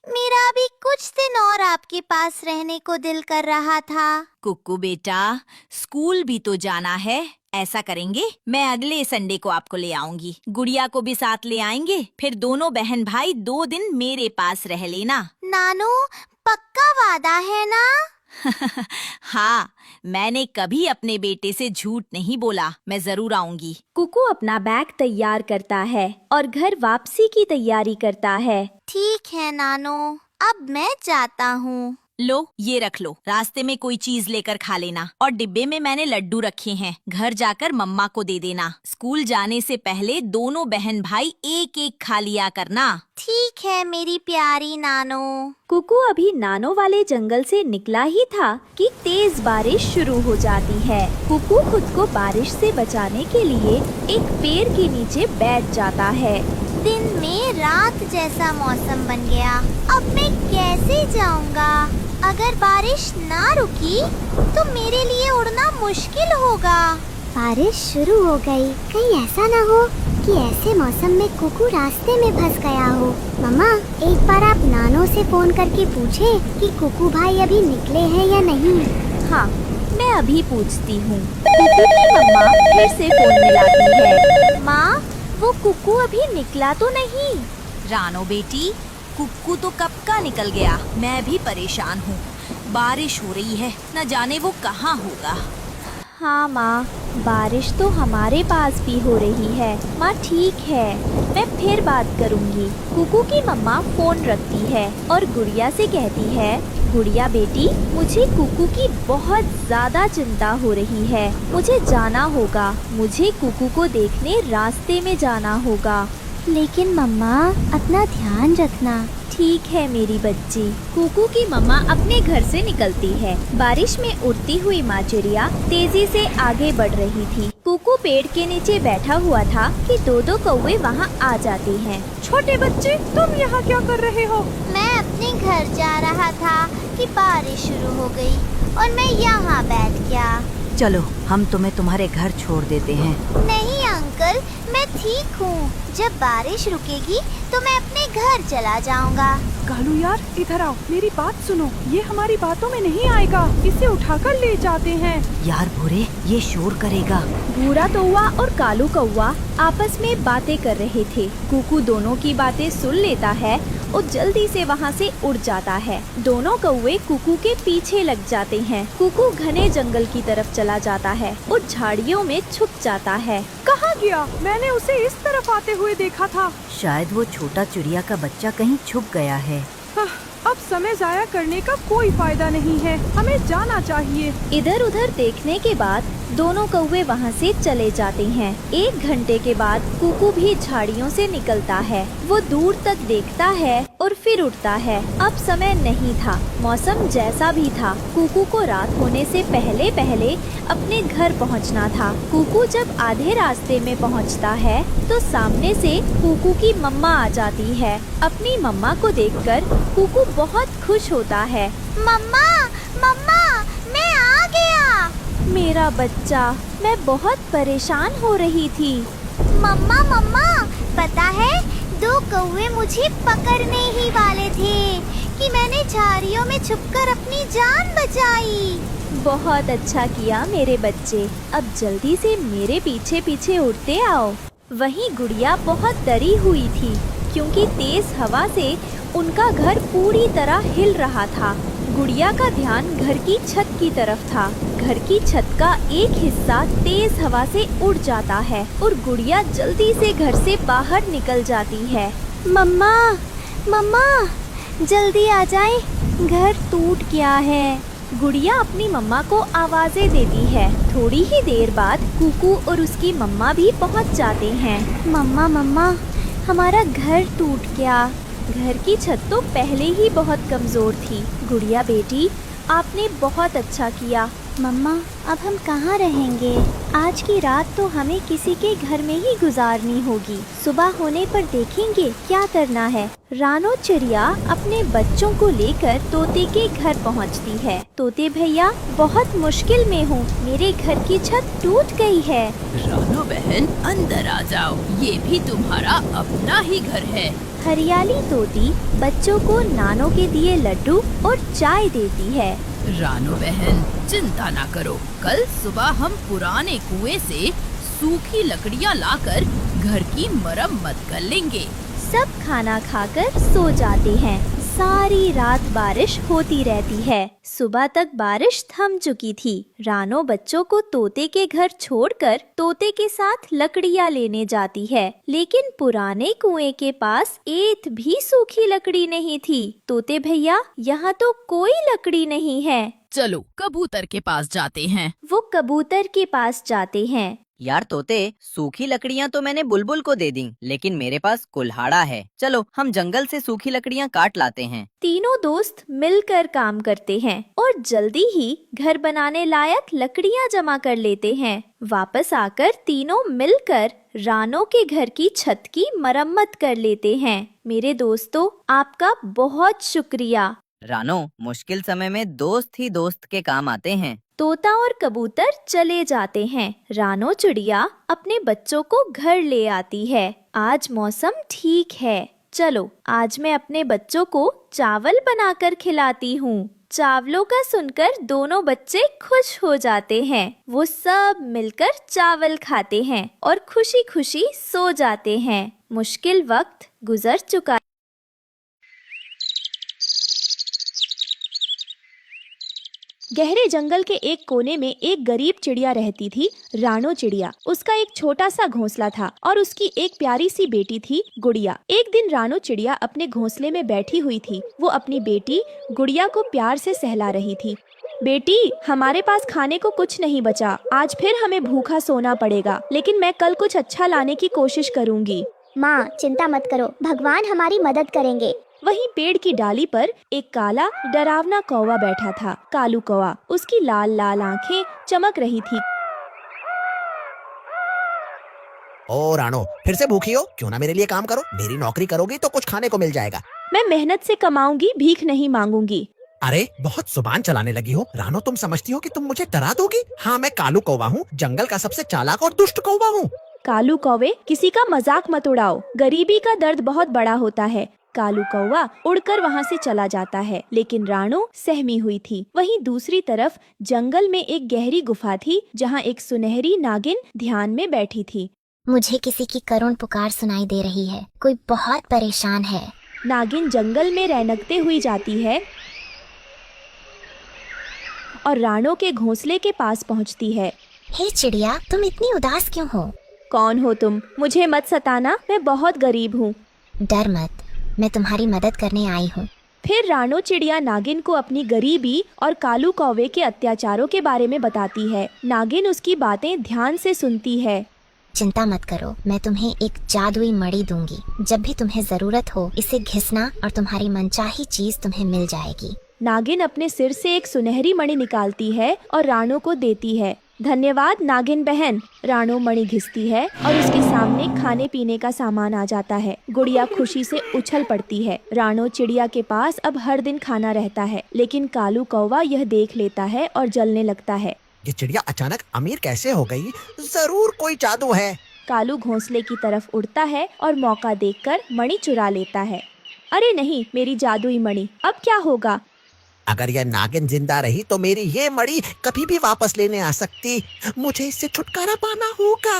मेरा भी कुछ दिन और आपके पास रहने को दिल कर रहा था। कुकू बेटा, स्कूल भी तो जाना है। ऐसा करेंगे, मैं अगले संडे को आपको ले आऊंगी। गुड़िया को भी साथ ले आएंगे, फिर दोनों बहन भाई 2 दिन मेरे पास रह लेना। नानो, पक्का वादा है ना? हाँ, मैंने कभी अपने बेटे से झूठ नहीं बोला। मैं जरूर आऊंगी। कुकू अपना बैग तैयार करता है और घर वापसी की तैयारी करता है। ठीक है नानो, अब मैं जाता हूँ। लो ये रख लो, रास्ते में कोई चीज लेकर खा लेना। और डिब्बे में मैंने लड्डू रखे हैं, घर जाकर मम्मा को दे देना। स्कूल जाने से पहले दोनों बहन भाई एक एक खा लिया करना। ठीक है मेरी प्यारी नानो। कुकू अभी नानो वाले जंगल से निकला ही था कि तेज बारिश शुरू हो जाती है। कुकू खुद को बारिश से बचाने के लिए एक पेड़ के नीचे बैठ जाता है। दिन में रात जैसा मौसम बन गया। अब मैं कैसे जाऊंगा? अगर बारिश ना रुकी तो मेरे लिए उड़ना मुश्किल होगा। बारिश शुरू हो गई। कहीं ऐसा ना हो कि ऐसे मौसम में कुकू रास्ते में फंस गया हो। मम्मा, एक बार आप नानो से फोन करके पूछे कि कुकू भाई अभी निकले हैं या नहीं। हाँ, मैं अभी पूछती हूँ। कुकू की मम्मा फिर से फोन मिलाती है। माँ, वो कुकू अभी निकला तो नहीं? रानो बेटी, कुक्कू तो कब का निकल गया। मैं भी परेशान हूँ। बारिश हो रही है, न जाने वो कहाँ होगा। हाँ माँ, बारिश तो हमारे पास भी हो रही है। माँ ठीक है, मैं फिर बात करूँगी। कुकू की मम्मा फोन रखती है और गुड़िया से कहती है, गुड़िया बेटी, मुझे कुकू की बहुत ज्यादा चिंता हो रही है। मुझे जाना होगा। मुझे कुकू को देखने रास्ते में जाना होगा। लेकिन मम्मा, अपना ध्यान रखना। ठीक है मेरी बच्ची। कुकू की मम्मा अपने घर से निकलती है। बारिश में उड़ती हुई माँ चिड़िया तेजी से आगे बढ़ रही थी। कुकू पेड़ के नीचे बैठा हुआ था कि 2 कौवे वहाँ आ जाते हैं। छोटे बच्चे, तुम यहाँ क्या कर रहे हो? मैं अपने घर जा रहा था कि बारिश शुरू हो गई और मैं यहाँ बैठ गया। चलो, हम तुम्हें तुम्हारे घर छोड़ देते हैं। नहीं अंकल, मैं ठीक हूँ। जब बारिश रुकेगी तो मैं अपने घर चला जाऊँगा। कालू यार, इधर आओ, मेरी बात सुनो। ये हमारी बातों में नहीं आएगा। इसे उठाकर ले जाते हैं। यार भूरे, ये शोर करेगा। भूरा कौवा और कालू कौवा आपस में बातें कर रहे थे। कुकू दोनों की बातें सुन लेता है और जल्दी से वहाँ से उड़ जाता है। दोनों कौवे कुकू के पीछे लग जाते हैं। कुकू घने जंगल की तरफ चला जाता है और झाड़ियों में छुप जाता है। कहाँ गया? मैंने उसे इस तरफ आते हुए देखा था। शायद वो छोटा चिड़िया का बच्चा कहीं छुप गया है। अब समय जाया करने का कोई फायदा नहीं है, हमें जाना चाहिए। इधर उधर देखने के बाद दोनों कौवे वहाँ से चले जाते हैं। 1 घंटे के बाद कुकू भी झाड़ियों से निकलता है। वो दूर तक देखता है और फिर उड़ता है। अब समय नहीं था, मौसम जैसा भी था। कुकू को रात होने से पहले पहले अपने घर पहुँचना था। कुकू जब आधे रास्ते में पहुँचता है तो सामने से कुकू की मम्मा आ जाती है। अपनी मम्मा को देखकर कुकू बहुत खुश होता है। मम्मा, मम्मा, मैं आ गया। मेरा बच्चा, मैं बहुत परेशान हो रही थी। मम्मा, मम्मा, पता है 2 कौवे मुझे पकड़ने ही वाले थे कि मैंने झाड़ियों में छुपकर अपनी जान बचाई। बहुत अच्छा किया मेरे बच्चे। अब जल्दी से मेरे पीछे पीछे उड़ते आओ। वहीं गुड़िया बहुत डरी हुई थी क्योंकि तेज हवा से उनका घर पूरी तरह हिल रहा था। गुड़िया का ध्यान घर की छत की तरफ था। घर की छत का एक हिस्सा तेज हवा से उड़ जाता है और गुड़िया जल्दी से घर से बाहर निकल जाती है। मम्मा, मम्मा, जल्दी आ जाए, घर टूट गया है। गुड़िया अपनी मम्मा को आवाजें देती है। थोड़ी ही देर बाद कुकू और उसकी मम्मा भी पहुंच जाते हैं। मम्मा, मम्मा, हमारा घर टूट गया। घर की छत तो पहले ही बहुत कमजोर थी। गुड़िया बेटी, आपने बहुत अच्छा किया। मम्मा, अब हम कहाँ रहेंगे? आज की रात तो हमें किसी के घर में ही गुजारनी होगी। सुबह होने पर देखेंगे क्या करना है। रानो चिड़िया अपने बच्चों को लेकर तोते के घर पहुंचती है। तोते भैया, बहुत मुश्किल में हूँ, मेरे घर की छत टूट गई है। रानो बहन, अंदर आ जाओ, ये भी तुम्हारा अपना ही घर है। हरियाली तोती बच्चों को नानो के दिए लड्डू और चाय देती है। रानो बहन, चिंता ना करो, कल सुबह हम पुराने कुएं से सूखी लकड़ियां लाकर घर की मरम्मत कर लेंगे। सब खाना खाकर सो जाते हैं। सारी रात बारिश होती रहती है। सुबह तक बारिश थम चुकी थी। रानो बच्चों को तोते के घर छोड़कर तोते के साथ लकड़ियां लेने जाती है, लेकिन पुराने कुएं के पास एक भी सूखी लकड़ी नहीं थी। तोते भैया, यहाँ तो कोई लकड़ी नहीं है। चलो कबूतर के पास जाते हैं। वो कबूतर के पास जाते हैं। यार तोते, सूखी लकड़ियाँ तो मैंने बुलबुल को दे दी, लेकिन मेरे पास कुल्हाड़ा है। चलो हम जंगल से सूखी लकड़ियाँ काट लाते हैं। तीनों दोस्त मिलकर काम करते हैं और जल्दी ही घर बनाने लायक लकड़ियाँ जमा कर लेते हैं। वापस आकर तीनों मिलकर रानो के घर की छत की मरम्मत कर लेते हैं। मेरे दोस्तों, आपका बहुत शुक्रिया। रानो, मुश्किल समय में दोस्त ही दोस्त के काम आते हैं। तोता और कबूतर चले जाते हैं। रानो चिड़िया अपने बच्चों को घर ले आती है। आज मौसम ठीक है। चलो, आज मैं अपने बच्चों को चावल बनाकर खिलाती हूँ। चावलों का सुनकर दोनों बच्चे खुश हो जाते हैं। वो सब मिलकर चावल खाते हैं और खुशी खुशी सो जाते हैं। मुश्किल वक्त गुजर चुका। गहरे जंगल के एक कोने में एक गरीब चिड़िया रहती थी, रानो चिड़िया। उसका एक छोटा सा घोंसला था और उसकी एक प्यारी सी बेटी थी, गुड़िया। एक दिन रानो चिड़िया अपने घोंसले में बैठी हुई थी। वो अपनी बेटी गुड़िया को प्यार से सहला रही थी। बेटी, हमारे पास खाने को कुछ नहीं बचा। आज फिर हमें भूखा सोना पड़ेगा, लेकिन मैं कल कुछ अच्छा लाने की कोशिश करूँगी। माँ, चिंता मत करो, भगवान हमारी मदद करेंगे। वहीं पेड़ की डाली पर एक काला डरावना कौवा बैठा था। कालू कौवा, उसकी लाल लाल आंखें चमक रही थी। ओ रानो, फिर से भूखी हो? क्यों ना मेरे लिए काम करो। मेरी नौकरी करोगी तो कुछ खाने को मिल जाएगा। मैं मेहनत से कमाऊंगी, भीख नहीं मांगूंगी। अरे, बहुत जुबान चलाने लगी हो रानो। तुम समझती हो कि तुम मुझे डरा दोगी? हाँ, मैं कालू कौवा हूँ, जंगल का सबसे चालाक और दुष्ट कौवा हूँ। कालू कौवे, किसी का मजाक मत उड़ाओ। गरीबी का दर्द बहुत बड़ा होता है। कालू कौवा उड़कर वहाँ से चला जाता है, लेकिन रानो सहमी हुई थी। वहीं दूसरी तरफ जंगल में एक गहरी गुफा थी, जहाँ एक सुनहरी नागिन ध्यान में बैठी थी। मुझे किसी की करुण पुकार सुनाई दे रही है। कोई बहुत परेशान है। नागिन जंगल में रैनकते हुई जाती है और रानो के घोंसले के पास पहुँचती है। हे चिड़िया, तुम इतनी उदास क्यों हो? कौन हो तुम? मुझे मत सताना, मैं बहुत गरीब हूँ। डर मत, मैं तुम्हारी मदद करने आई हूँ। फिर रानो चिड़िया नागिन को अपनी गरीबी और कालू कौवे के अत्याचारों के बारे में बताती है। नागिन उसकी बातें ध्यान से सुनती है। चिंता मत करो, मैं तुम्हें एक जादुई मणि दूंगी। जब भी तुम्हें जरूरत हो, इसे घिसना और तुम्हारी मनचाही चीज तुम्हें मिल जाएगी। नागिन अपने सिर से एक सुनहरी मणि निकालती है और रानो को देती है। धन्यवाद नागिन बहन। रानो मणि घिसती है और उसके सामने खाने पीने का सामान आ जाता है। गुड़िया खुशी से उछल पड़ती है। रानो चिड़िया के पास अब हर दिन खाना रहता है, लेकिन कालू कौवा यह देख लेता है और जलने लगता है। ये चिड़िया अचानक अमीर कैसे हो गई? जरूर कोई जादू है। कालू घोंसले की तरफ उड़ता है और मौका देखकर मणि चुरा लेता है। अरे नहीं, मेरी जादुई मणि, अब क्या होगा? अगर यह नागिन जिंदा रही तो मेरी ये मणि कभी भी वापस लेने आ सकती। मुझे इससे छुटकारा पाना होगा।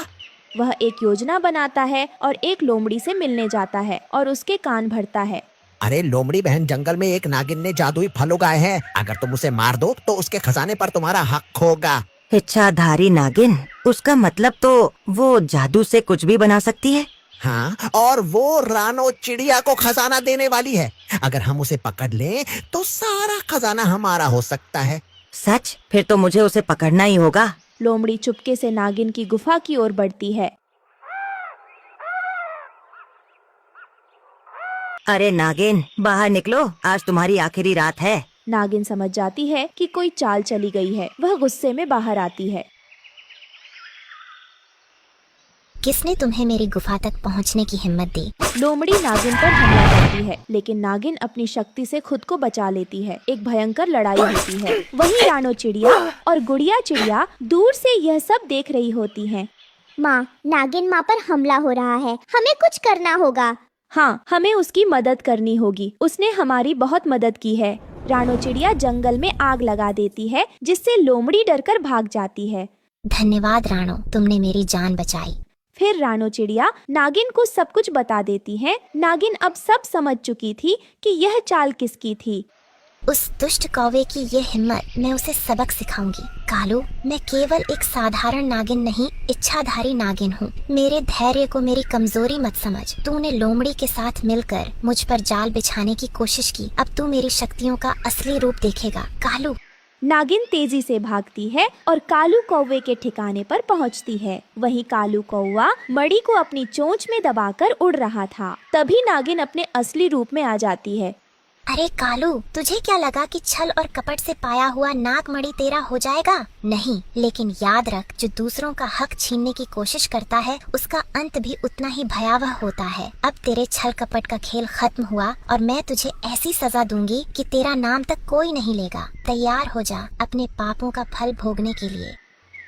वह एक योजना बनाता है और एक लोमड़ी से मिलने जाता है और उसके कान भरता है। अरे लोमड़ी बहन, जंगल में एक नागिन ने जादुई फल उगाए हैं। अगर तुम उसे मार दो तो उसके खजाने पर तुम्हारा हक होगा। इच्छाधारी नागिन, उसका मतलब तो वो जादू से कुछ भी बना सकती है। हाँ, और वो रानो चिड़िया को खजाना देने वाली है। अगर हम उसे पकड़ लें तो सारा खजाना हमारा हो सकता है। सच? फिर तो मुझे उसे पकड़ना ही होगा। लोमड़ी चुपके से नागिन की गुफा की ओर बढ़ती है। अरे नागिन, बाहर निकलो, आज तुम्हारी आखिरी रात है। नागिन समझ जाती है कि कोई चाल चली गई है। वह गुस्से में बाहर आती है। किसने तुम्हें मेरी गुफा तक पहुंचने की हिम्मत दी? लोमड़ी नागिन पर हमला करती है, लेकिन नागिन अपनी शक्ति से खुद को बचा लेती है। एक भयंकर लड़ाई होती है। वहीं रानो चिड़िया और गुड़िया चिड़िया दूर से यह सब देख रही होती हैं। माँ, नागिन माँ पर हमला हो रहा है, हमें कुछ करना होगा। हाँ, हमें उसकी मदद करनी होगी। उसने हमारी बहुत मदद की है। रानो चिड़िया जंगल में आग लगा देती है, जिससे लोमड़ी डरकर भाग जाती है। धन्यवाद रानो, तुमने मेरी जान बचाई। फिर रानो चिड़िया नागिन को सब कुछ बता देती है। नागिन अब सब समझ चुकी थी कि यह चाल किसकी थी। उस दुष्ट कौवे की ये हिम्मत, मैं उसे सबक सिखाऊंगी। कालू, मैं केवल एक साधारण नागिन नहीं, इच्छाधारी नागिन हूँ। मेरे धैर्य को मेरी कमजोरी मत समझ। तूने लोमड़ी के साथ मिलकर मुझ पर जाल बिछाने की कोशिश की। अब तू मेरी शक्तियों का असली रूप देखेगा। कालू। नागिन तेजी से भागती है और कालू कौवे के ठिकाने पर पहुंचती है। वहीं कालू कौवा मड़ी को अपनी चोंच में दबाकर उड़ रहा था। तभी नागिन अपने असली रूप में आ जाती है। अरे कालू, तुझे क्या लगा कि छल और कपट से पाया हुआ नाग मणि तेरा हो जाएगा? नहीं, लेकिन याद रख, जो दूसरों का हक छीनने की कोशिश करता है उसका अंत भी उतना ही भयावह होता है। अब तेरे छल कपट का खेल खत्म हुआ और मैं तुझे ऐसी सजा दूंगी कि तेरा नाम तक कोई नहीं लेगा। तैयार हो जा अपने पापों का फल भोगने के लिए।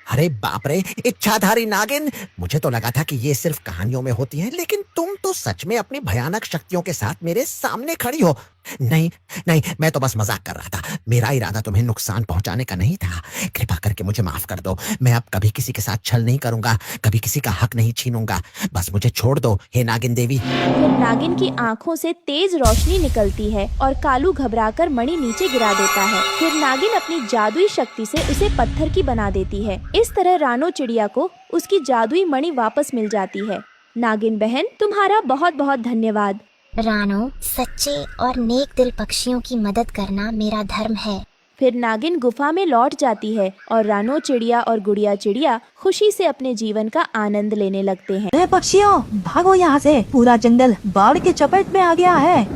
अरे बाप रे, इच्छाधारी नागिन, मुझे तो लगा था कि ये सिर्फ कहानियों में होती हैं, लेकिन तुम तो सच में अपनी भयानक शक्तियों के साथ मेरे सामने खड़ी हो। नहीं नहीं, मैं तो बस मजाक कर रहा था। मेरा इरादा तुम्हें नुकसान पहुंचाने का नहीं था। कृपा करके मुझे माफ कर दो। मैं अब कभी किसी के साथ छल नहीं करूंगा, कभी किसी का हक नहीं छीनूंगा। बस मुझे छोड़ दो, हे नागिन देवी। फिर नागिन की आंखों से तेज रोशनी निकलती है और कालू घबराकर मणि नीचे गिरा देता है। फिर नागिन अपनी जादुई शक्ति से उसे पत्थर की बना देती है। इस तरह रानो चिड़िया को उसकी जादुई मणि वापस मिल जाती है। नागिन बहन, तुम्हारा बहुत बहुत धन्यवाद। रानो, सच्चे और नेक दिल पक्षियों की मदद करना मेरा धर्म है। फिर नागिन गुफा में लौट जाती है और रानो चिड़िया और गुड़िया चिड़िया खुशी से अपने जीवन का आनंद लेने लगते हैं। पक्षियों, भागो यहाँ से, पूरा जंगल बाढ़ के चपेट में आ गया है।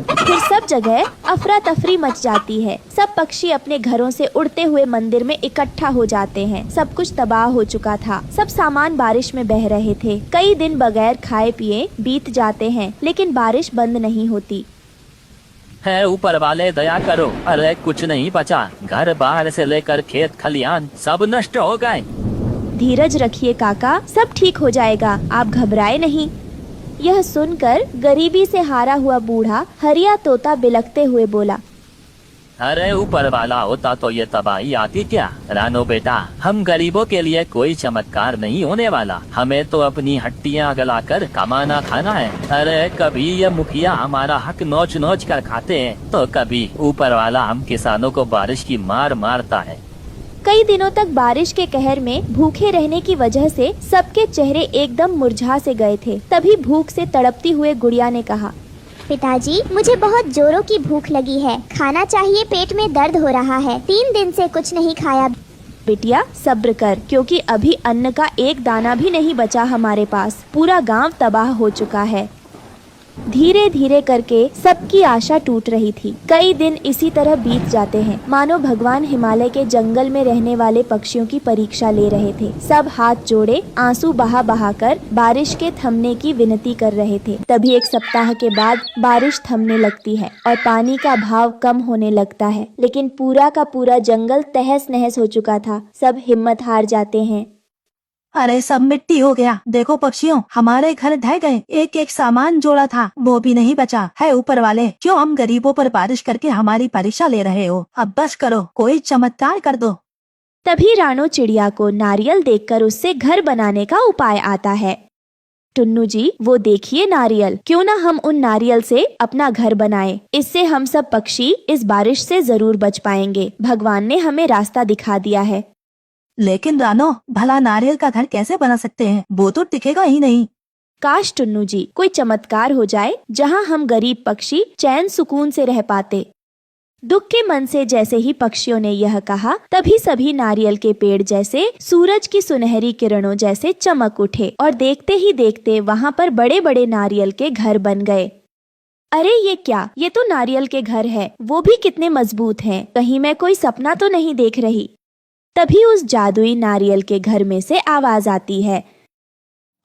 फिर सब जगह अफरा तफरी मच जाती है। सब पक्षी अपने घरों से उड़ते हुए मंदिर में इकट्ठा हो जाते हैं। सब कुछ तबाह हो चुका था। सब सामान बारिश में बह रहे थे। कई दिन बगैर खाए पिए बीत जाते हैं, लेकिन बारिश बंद नहीं होती। है ऊपर वाले, दया करो। अरे कुछ नहीं बचा, घर बाहर से लेकर खेत खलियान सब नष्ट हो गए। धीरज रखिए काका, सब ठीक हो जाएगा, आप घबराए नहीं। यह सुनकर गरीबी से हारा हुआ बूढ़ा हरिया तोता बिलखते हुए बोला, अरे ऊपर वाला होता तो ये तबाही आती क्या? रानो बेटा, हम गरीबों के लिए कोई चमत्कार नहीं होने वाला। हमें तो अपनी हड्डियां गलाकर कमाना खाना है। अरे कभी ये मुखिया हमारा हक नोच नोच कर खाते हैं, तो कभी ऊपर वाला हम किसानों को बारिश की मार मारता है। कई दिनों तक बारिश के कहर में भूखे रहने की वजह से सबके चेहरे एकदम मुरझा से गए थे। तभी भूख से तड़पती हुए गुड़िया ने कहा, पिताजी, मुझे बहुत जोरों की भूख लगी है, खाना चाहिए, पेट में दर्द हो रहा है, 3 दिन से कुछ नहीं खाया। बेटिया सब्र कर, क्योंकि अभी अन्न का एक दाना भी नहीं बचा हमारे पास। पूरा गांव तबाह हो चुका है। धीरे धीरे करके सबकी आशा टूट रही थी। कई दिन इसी तरह बीत जाते हैं, मानो भगवान हिमालय के जंगल में रहने वाले पक्षियों की परीक्षा ले रहे थे। सब हाथ जोड़े आंसू बहा बहा कर बारिश के थमने की विनती कर रहे थे। तभी 1 सप्ताह के बाद बारिश थमने लगती है और पानी का भाव कम होने लगता है। लेकिन पूरा का पूरा जंगल तहस नहस हो चुका था। सब हिम्मत हार जाते हैं। अरे सब मिट्टी हो गया। देखो पक्षियों, हमारे घर ढह गए। एक एक सामान जोड़ा था वो भी नहीं बचा है। ऊपर वाले, क्यों हम गरीबों पर बारिश करके हमारी परीक्षा ले रहे हो? अब बस करो, कोई चमत्कार कर दो। तभी रानो चिड़िया को नारियल देखकर उससे घर बनाने का उपाय आता है। टुन्नू जी, वो देखिए नारियल, क्यों ना हम उन नारियल से अपना घर बनाएं। इससे हम सब पक्षी इस बारिश से जरूर बच पाएंगे। भगवान ने हमें रास्ता दिखा दिया है। लेकिन रानो, भला नारियल का घर कैसे बना सकते हैं? वो तो टिकेगा ही नहीं। काश टुन्नू जी, कोई चमत्कार हो जाए जहाँ हम गरीब पक्षी चैन सुकून से रह पाते। दुख के मन से जैसे ही पक्षियों ने यह कहा, तभी सभी नारियल के पेड़ जैसे सूरज की सुनहरी किरणों जैसे चमक उठे और देखते ही देखते वहाँ पर बड़े बड़े नारियल के घर बन गए। अरे ये क्या, ये तो नारियल के घर है, वो भी कितने मजबूत हैं। कहीं मैं कोई सपना तो नहीं देख रही। तभी उस जादुई नारियल के घर में से आवाज आती है,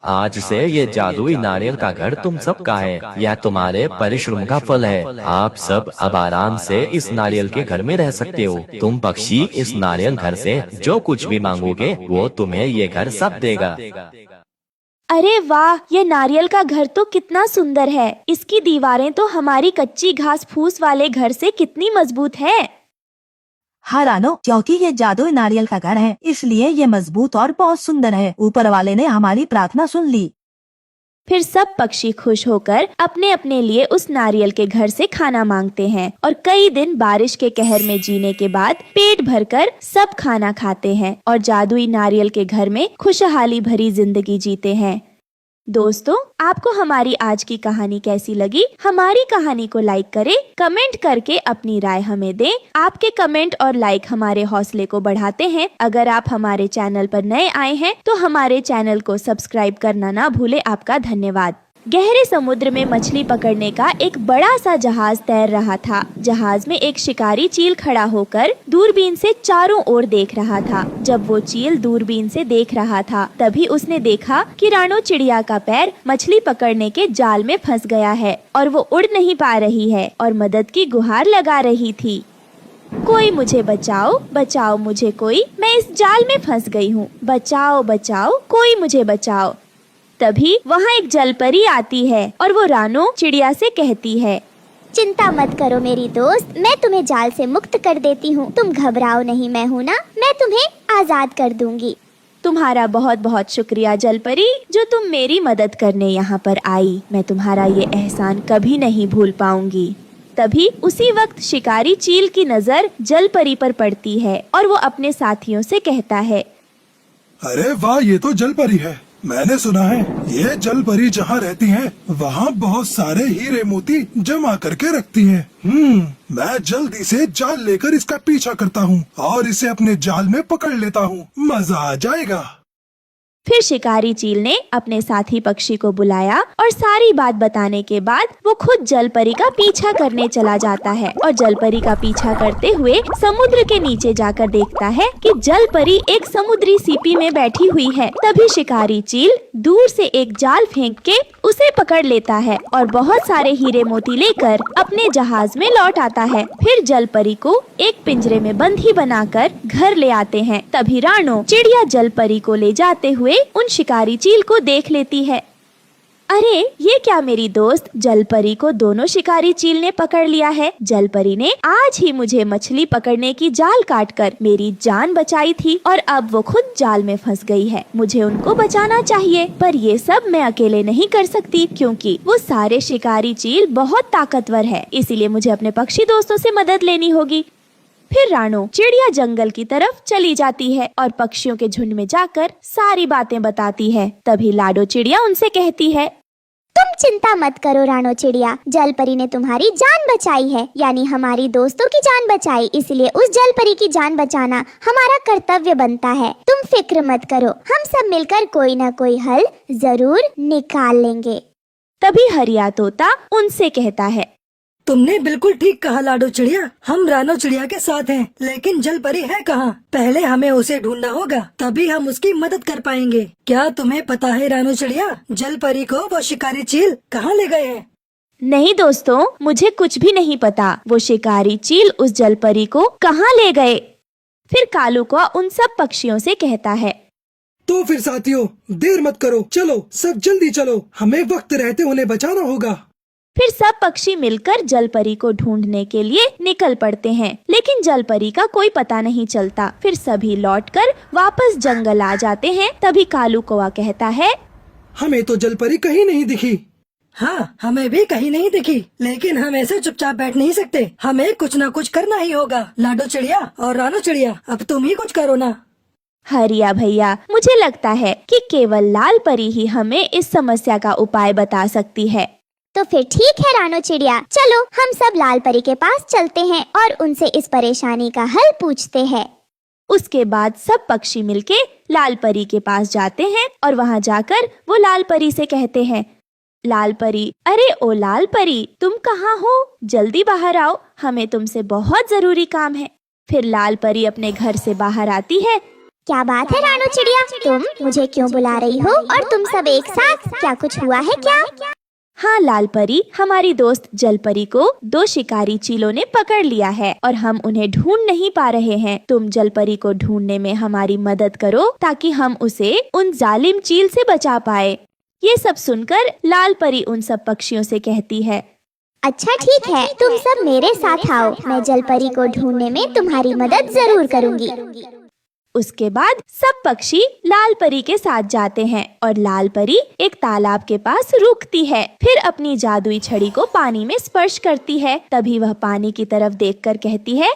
आज से ये जादुई नारियल का घर तुम सब का है। यह तुम्हारे परिश्रम का फल है। आप सब अब आराम से इस नारियल के घर में रह सकते हो। तुम पक्षी इस नारियल घर से जो कुछ भी मांगोगे वो तुम्हें ये घर सब देगा। अरे वाह, ये नारियल का घर तो कितना सुंदर है। इसकी दीवारें तो हमारी कच्ची घास फूस वाले घर से कितनी मजबूत है। हाँ रानो, क्योंकि ये जादुई नारियल का घर है इसलिए ये मजबूत और बहुत सुंदर है। ऊपर वाले ने हमारी प्रार्थना सुन ली। फिर सब पक्षी खुश होकर अपने अपने लिए उस नारियल के घर से खाना मांगते हैं और कई दिन बारिश के कहर में जीने के बाद पेट भरकर सब खाना खाते हैं और जादुई नारियल के घर में खुशहाली भरी जिंदगी जीते हैं। दोस्तों, आपको हमारी आज की कहानी कैसी लगी? हमारी कहानी को लाइक करें, कमेंट करके अपनी राय हमें दें। आपके कमेंट और लाइक हमारे हौसले को बढ़ाते हैं। अगर आप हमारे चैनल पर नए आए हैं तो हमारे चैनल को सब्सक्राइब करना ना भूले। आपका धन्यवाद। गहरे समुद्र में मछली पकड़ने का एक बड़ा सा जहाज तैर रहा था। जहाज में एक शिकारी चील खड़ा होकर दूरबीन से चारों ओर देख रहा था। जब वो चील दूरबीन से देख रहा था, तभी उसने देखा कि रानो चिड़िया का पैर मछली पकड़ने के जाल में फंस गया है और वो उड़ नहीं पा रही है और मदद की गुहार लगा रही थी। कोई मुझे बचाओ, बचाओ मुझे कोई, मैं इस जाल में फंस गई हूँ। बचाओ बचाओ, कोई मुझे बचाओ। तभी वहाँ एक जलपरी आती है और वो रानो चिड़िया से कहती है, चिंता मत करो मेरी दोस्त, मैं तुम्हें जाल से मुक्त कर देती हूँ। तुम घबराओ नहीं, मैं हूँ ना, मैं तुम्हें आजाद कर दूंगी। तुम्हारा बहुत बहुत शुक्रिया जलपरी, जो तुम मेरी मदद करने यहाँ पर आई। मैं तुम्हारा ये एहसान कभी नहीं भूल पाऊंगी। तभी उसी वक्त शिकारी चील की नजर जलपरी पर पड़ती है और वो अपने साथियों से कहता है, अरे वाह, ये तो जलपरी है। मैंने सुना है ये जलपरी जहाँ रहती हैं, वहाँ बहुत सारे हीरे मोती जमा करके रखती हैं। मैं जल्दी से जाल लेकर इसका पीछा करता हूँ और इसे अपने जाल में पकड़ लेता हूँ। मजा आ जाएगा। फिर शिकारी चील ने अपने साथी पक्षी को बुलाया और सारी बात बताने के बाद वो खुद जलपरी का पीछा करने चला जाता है और जलपरी का पीछा करते हुए समुद्र के नीचे जाकर देखता है कि जलपरी एक समुद्री सीपी में बैठी हुई है। तभी शिकारी चील दूर से एक जाल फेंक के उसे पकड़ लेता है और बहुत सारे हीरे मोती लेकर अपने जहाज में लौट आता है। फिर जलपरी को एक पिंजरे में बंधी बनाकर घर ले आते हैं। तभी रानो चिड़िया जलपरी को ले जाते हुए उन शिकारी चील को देख लेती है। अरे ये क्या, मेरी दोस्त जलपरी को दोनों शिकारी चील ने पकड़ लिया है। जलपरी ने आज ही मुझे मछली पकड़ने की जाल काटकर मेरी जान बचाई थी और अब वो खुद जाल में फंस गई है। मुझे उनको बचाना चाहिए, पर ये सब मैं अकेले नहीं कर सकती क्योंकि वो सारे शिकारी चील बहुत ताकतवर है। इसीलिए मुझे अपने पक्षी दोस्तों से मदद लेनी होगी। फिर रानो चिड़िया जंगल की तरफ चली जाती है और पक्षियों के झुंड में जाकर सारी बातें बताती है। तभी लाडो चिड़िया उनसे कहती है, तुम चिंता मत करो रानो चिड़िया, जलपरी ने तुम्हारी जान बचाई है, यानी हमारी दोस्तों की जान बचाई। इसलिए उस जलपरी की जान बचाना हमारा कर्तव्य बनता है। तुम फिक्र मत करो, हम सब मिलकर कोई न कोई हल जरूर निकाल लेंगे। तभी हरिया तोता उनसे कहता है, तुमने बिल्कुल ठीक कहा लाडो चिड़िया, हम रानो चिड़िया के साथ हैं, लेकिन जलपरी है कहाँ? पहले हमें उसे ढूंढना होगा, तभी हम उसकी मदद कर पाएंगे। क्या तुम्हें पता है रानो चिड़िया, जलपरी को वो शिकारी चील कहाँ ले गए हैं? नहीं दोस्तों, मुझे कुछ भी नहीं पता। वो शिकारी चील उस जलपरी को कहाँ ले गए? फिर कालूका उन सब पक्षियों से कहता है, तो फिर साथियों, देर मत करो, चलो सब जल्दी चलो, हमें वक्त रहते उन्हें बचाना होगा। फिर सब पक्षी मिलकर जलपरी को ढूंढने के लिए निकल पड़ते हैं, लेकिन जलपरी का कोई पता नहीं चलता। फिर सभी लौटकर वापस जंगल आ जाते हैं। तभी कालू कौवा कहता है, हमें तो जलपरी कहीं नहीं दिखी। हाँ, हमें भी कहीं नहीं दिखी, लेकिन हम ऐसे चुपचाप बैठ नहीं सकते। हमें कुछ न कुछ करना ही होगा। लाडो चिड़िया और रानो चिड़िया, अब तुम ही कुछ करो ना। हरिया भैया, मुझे लगता है कि केवल लाल परी ही हमें इस समस्या का उपाय बता सकती है। तो फिर ठीक है रानो चिड़िया, चलो हम सब लाल परी के पास चलते हैं और उनसे इस परेशानी का हल पूछते हैं। उसके बाद सब पक्षी मिलके लाल परी के पास जाते हैं और वहाँ जाकर वो लाल परी से कहते हैं, लाल परी, अरे ओ लाल परी, तुम कहाँ हो? जल्दी बाहर आओ, हमें तुमसे बहुत जरूरी काम है। फिर लाल परी अपने घर से बाहर आती है। क्या बात है रानो चिड़िया, तुम मुझे क्यों बुला रही हो और तुम सब एक साथ? क्या कुछ हुआ है क्या? हाँ लाल परी, हमारी दोस्त जलपरी को 2 शिकारी चीलों ने पकड़ लिया है और हम उन्हें ढूंढ नहीं पा रहे हैं। तुम जलपरी को ढूंढने में हमारी मदद करो ताकि हम उसे उन जालिम चील से बचा पाए। ये सब सुनकर लाल परी उन सब पक्षियों से कहती है, अच्छा ठीक है, तुम सब मेरे साथ आओ, मैं जलपरी को ढूंढने में तुम्हारी मदद जरूर करूंगी। उसके बाद सब पक्षी लाल परी के साथ जाते हैं और लाल परी एक तालाब के पास रुकती है। फिर अपनी जादुई छड़ी को पानी में स्पर्श करती है। तभी वह पानी की तरफ देखकर कहती है,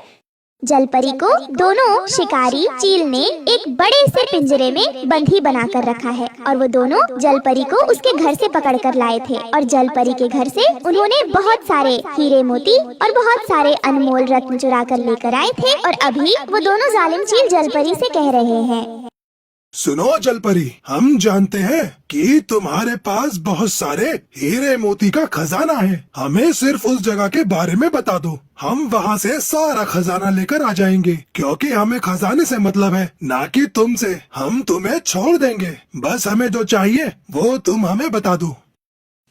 जलपरी को दोनों शिकारी चील ने एक बड़े से पिंजरे में बंधी बनाकर रखा है और वो दोनों जलपरी को उसके घर से पकड़कर लाए थे और जलपरी के घर से उन्होंने बहुत सारे हीरे मोती और बहुत सारे अनमोल रत्न चुरा कर लेकर आए थे और अभी वो दोनों जालिम चील जलपरी से कह रहे हैं, सुनो जलपरी, हम जानते हैं कि तुम्हारे पास बहुत सारे हीरे मोती का खजाना है। हमें सिर्फ उस जगह के बारे में बता दो, हम वहाँ से सारा खजाना लेकर आ जाएंगे, क्योंकि हमें खजाने से मतलब है, ना कि तुमसे। हम तुम्हें छोड़ देंगे, बस हमें जो चाहिए वो तुम हमें बता दो।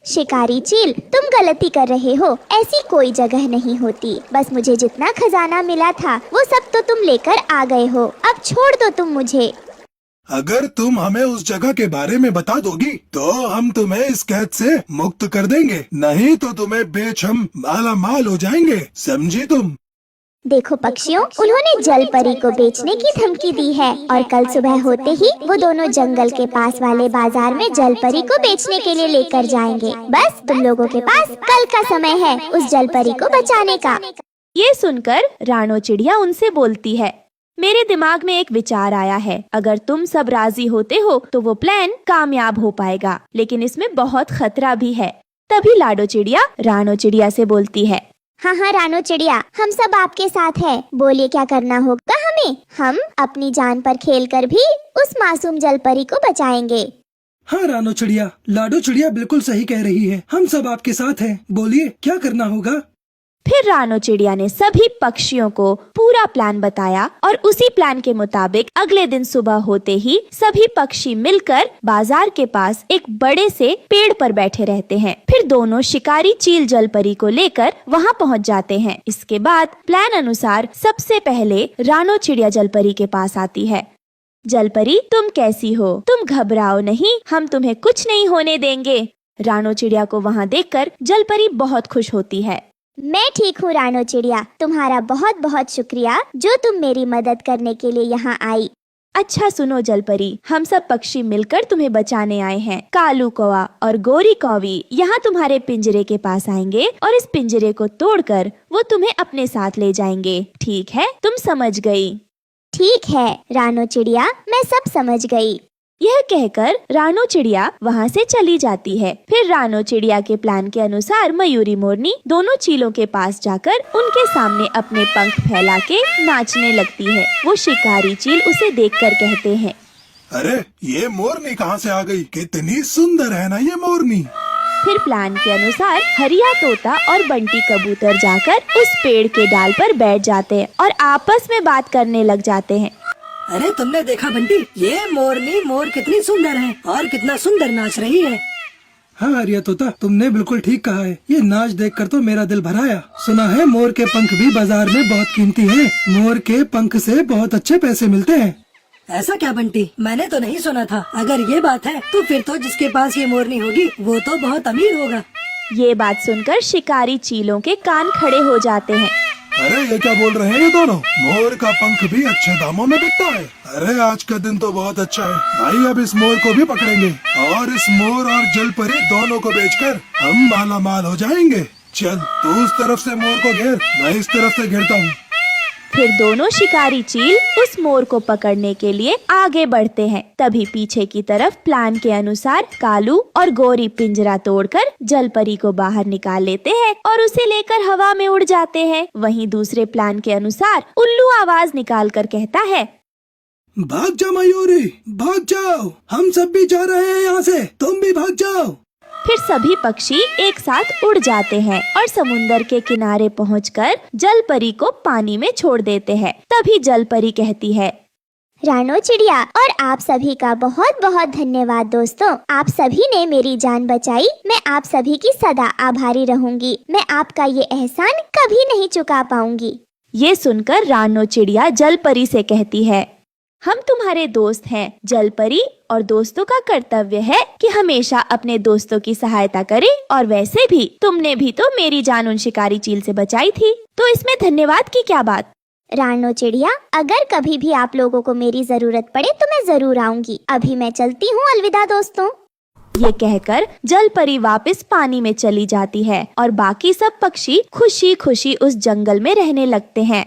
शिकारी चील, तुम गलती कर रहे हो, ऐसी कोई जगह नहीं होती। बस मुझे जितना खजाना मिला था वो सब तो तुम लेकर आ गए हो, अब छोड़ दो तुम मुझे। अगर तुम हमें उस जगह के बारे में बता दोगी तो हम तुम्हें इस कैद से मुक्त कर देंगे, नहीं तो तुम्हें बेच हम माला माल हो जाएंगे, समझी तुम? देखो पक्षियों, उन्होंने जलपरी को बेचने की धमकी दी है और कल सुबह होते ही वो दोनों जंगल के पास वाले बाजार में जलपरी को बेचने के लिए लेकर जाएंगे। बस तुम लोगों के पास कल का समय है उस जलपरी को बचाने का। ये सुनकर रानो चिड़िया उनसे बोलती है, मेरे दिमाग में एक विचार आया है। अगर तुम सब राजी होते हो तो वो प्लान कामयाब हो पाएगा, लेकिन इसमें बहुत खतरा भी है। तभी लाडो चिड़िया रानो चिड़िया से बोलती है, हाँ हाँ रानो चिड़िया, हम सब आपके साथ हैं। बोलिए क्या करना होगा हमें? हम अपनी जान पर खेलकर भी उस मासूम जलपरी को बचाएंगे। हाँ रानो चिड़िया, लाडो चिड़िया बिल्कुल सही कह रही है, हम सब आपके साथ हैं। बोलिए क्या करना होगा? फिर रानो चिड़िया ने सभी पक्षियों को पूरा प्लान बताया और उसी प्लान के मुताबिक अगले दिन सुबह होते ही सभी पक्षी मिलकर बाजार के पास एक बड़े से पेड़ पर बैठे रहते हैं। फिर दोनों शिकारी चील जलपरी को लेकर वहां पहुंच जाते हैं। इसके बाद प्लान अनुसार सबसे पहले रानो चिड़िया जलपरी के पास आती है। जलपरी, तुम कैसी हो? तुम घबराओ नहीं, हम तुम्हें कुछ नहीं होने देंगे। रानो चिड़िया को वहाँ देखकर जलपरी बहुत खुश होती है। मैं ठीक हूँ रानो चिड़िया, तुम्हारा बहुत बहुत शुक्रिया जो तुम मेरी मदद करने के लिए यहाँ आई। अच्छा सुनो जलपरी, हम सब पक्षी मिलकर तुम्हें बचाने आए हैं। कालू कौवा और गोरी कौवी यहाँ तुम्हारे पिंजरे के पास आएंगे और इस पिंजरे को तोड़कर वो तुम्हें अपने साथ ले जाएंगे। ठीक है, तुम समझ गई? ठीक है रानो चिड़िया, मैं सब समझ गई। यह कहकर रानो चिड़िया वहाँ से चली जाती है। फिर रानो चिड़िया के प्लान के अनुसार मयूरी मोरनी दोनों चीलों के पास जाकर उनके सामने अपने पंख फैला के नाचने लगती है। वो शिकारी चील उसे देखकर कहते हैं, अरे ये मोरनी कहाँ से आ गई? कितनी सुंदर है ना ये मोरनी। फिर प्लान के अनुसार हरिया तोता और बंटी कबूतर जाकर उस पेड़ के डाल पर बैठ जाते हैं और आपस में बात करने लग जाते हैं। अरे तुमने देखा बंटी, ये मोरनी मोर कितनी सुंदर है और कितना सुंदर नाच रही है। हाँ हरिया तोता, तुमने बिल्कुल ठीक कहा है। ये नाच देखकर तो मेरा दिल भर आया। सुना है मोर के पंख भी बाजार में बहुत कीमती हैं। मोर के पंख से बहुत अच्छे पैसे मिलते हैं। ऐसा क्या बंटी? मैंने तो नहीं सुना था। अगर ये बात है तो फिर तो जिसके पास ये मोरनी होगी वो तो बहुत अमीर होगा। ये बात सुनकर शिकारी चीलों के कान खड़े हो जाते हैं। अरे ये क्या बोल रहे हैं ये दोनों? मोर का पंख भी अच्छे दामों में बिकता है। अरे आज का दिन तो बहुत अच्छा है भाई, अब इस मोर को भी पकड़ेंगे और इस मोर और जलपरी दोनों को बेचकर हम माला माल हो जाएंगे। चल तू उस तरफ से मोर को घेर, मैं इस तरफ से घेरता हूँ। फिर दोनों शिकारी चील उस मोर को पकड़ने के लिए आगे बढ़ते हैं। तभी पीछे की तरफ प्लान के अनुसार कालू और गोरी पिंजरा तोड़कर जलपरी को बाहर निकाल लेते हैं और उसे लेकर हवा में उड़ जाते हैं। वहीं दूसरे प्लान के अनुसार उल्लू आवाज निकालकर कहता है, भाग जा मयूरी, भाग जाओ, हम सब भी जा रहे हैं यहाँ से, तुम भी भाग जाओ। फिर सभी पक्षी एक साथ उड़ जाते हैं और समुंदर के किनारे पहुंचकर जलपरी को पानी में छोड़ देते हैं। तभी जलपरी कहती है, रानो चिड़िया और आप सभी का बहुत बहुत धन्यवाद दोस्तों, आप सभी ने मेरी जान बचाई। मैं आप सभी की सदा आभारी रहूंगी। मैं आपका ये एहसान कभी नहीं चुका पाऊंगी। ये सुनकर रानो चिड़िया जलपरी से कहती है, हम तुम्हारे दोस्त हैं जलपरी, और दोस्तों का कर्तव्य है कि हमेशा अपने दोस्तों की सहायता करें। और वैसे भी तुमने भी तो मेरी जान उन शिकारी चील से बचाई थी, तो इसमें धन्यवाद की क्या बात। रानो चिड़िया, अगर कभी भी आप लोगों को मेरी जरूरत पड़े तो मैं जरूर आऊंगी। अभी मैं चलती हूँ, अलविदा दोस्तों। ये कहकर जलपरी वापस पानी में चली जाती है और बाकी सब पक्षी खुशी खुशी उस जंगल में रहने लगते हैं।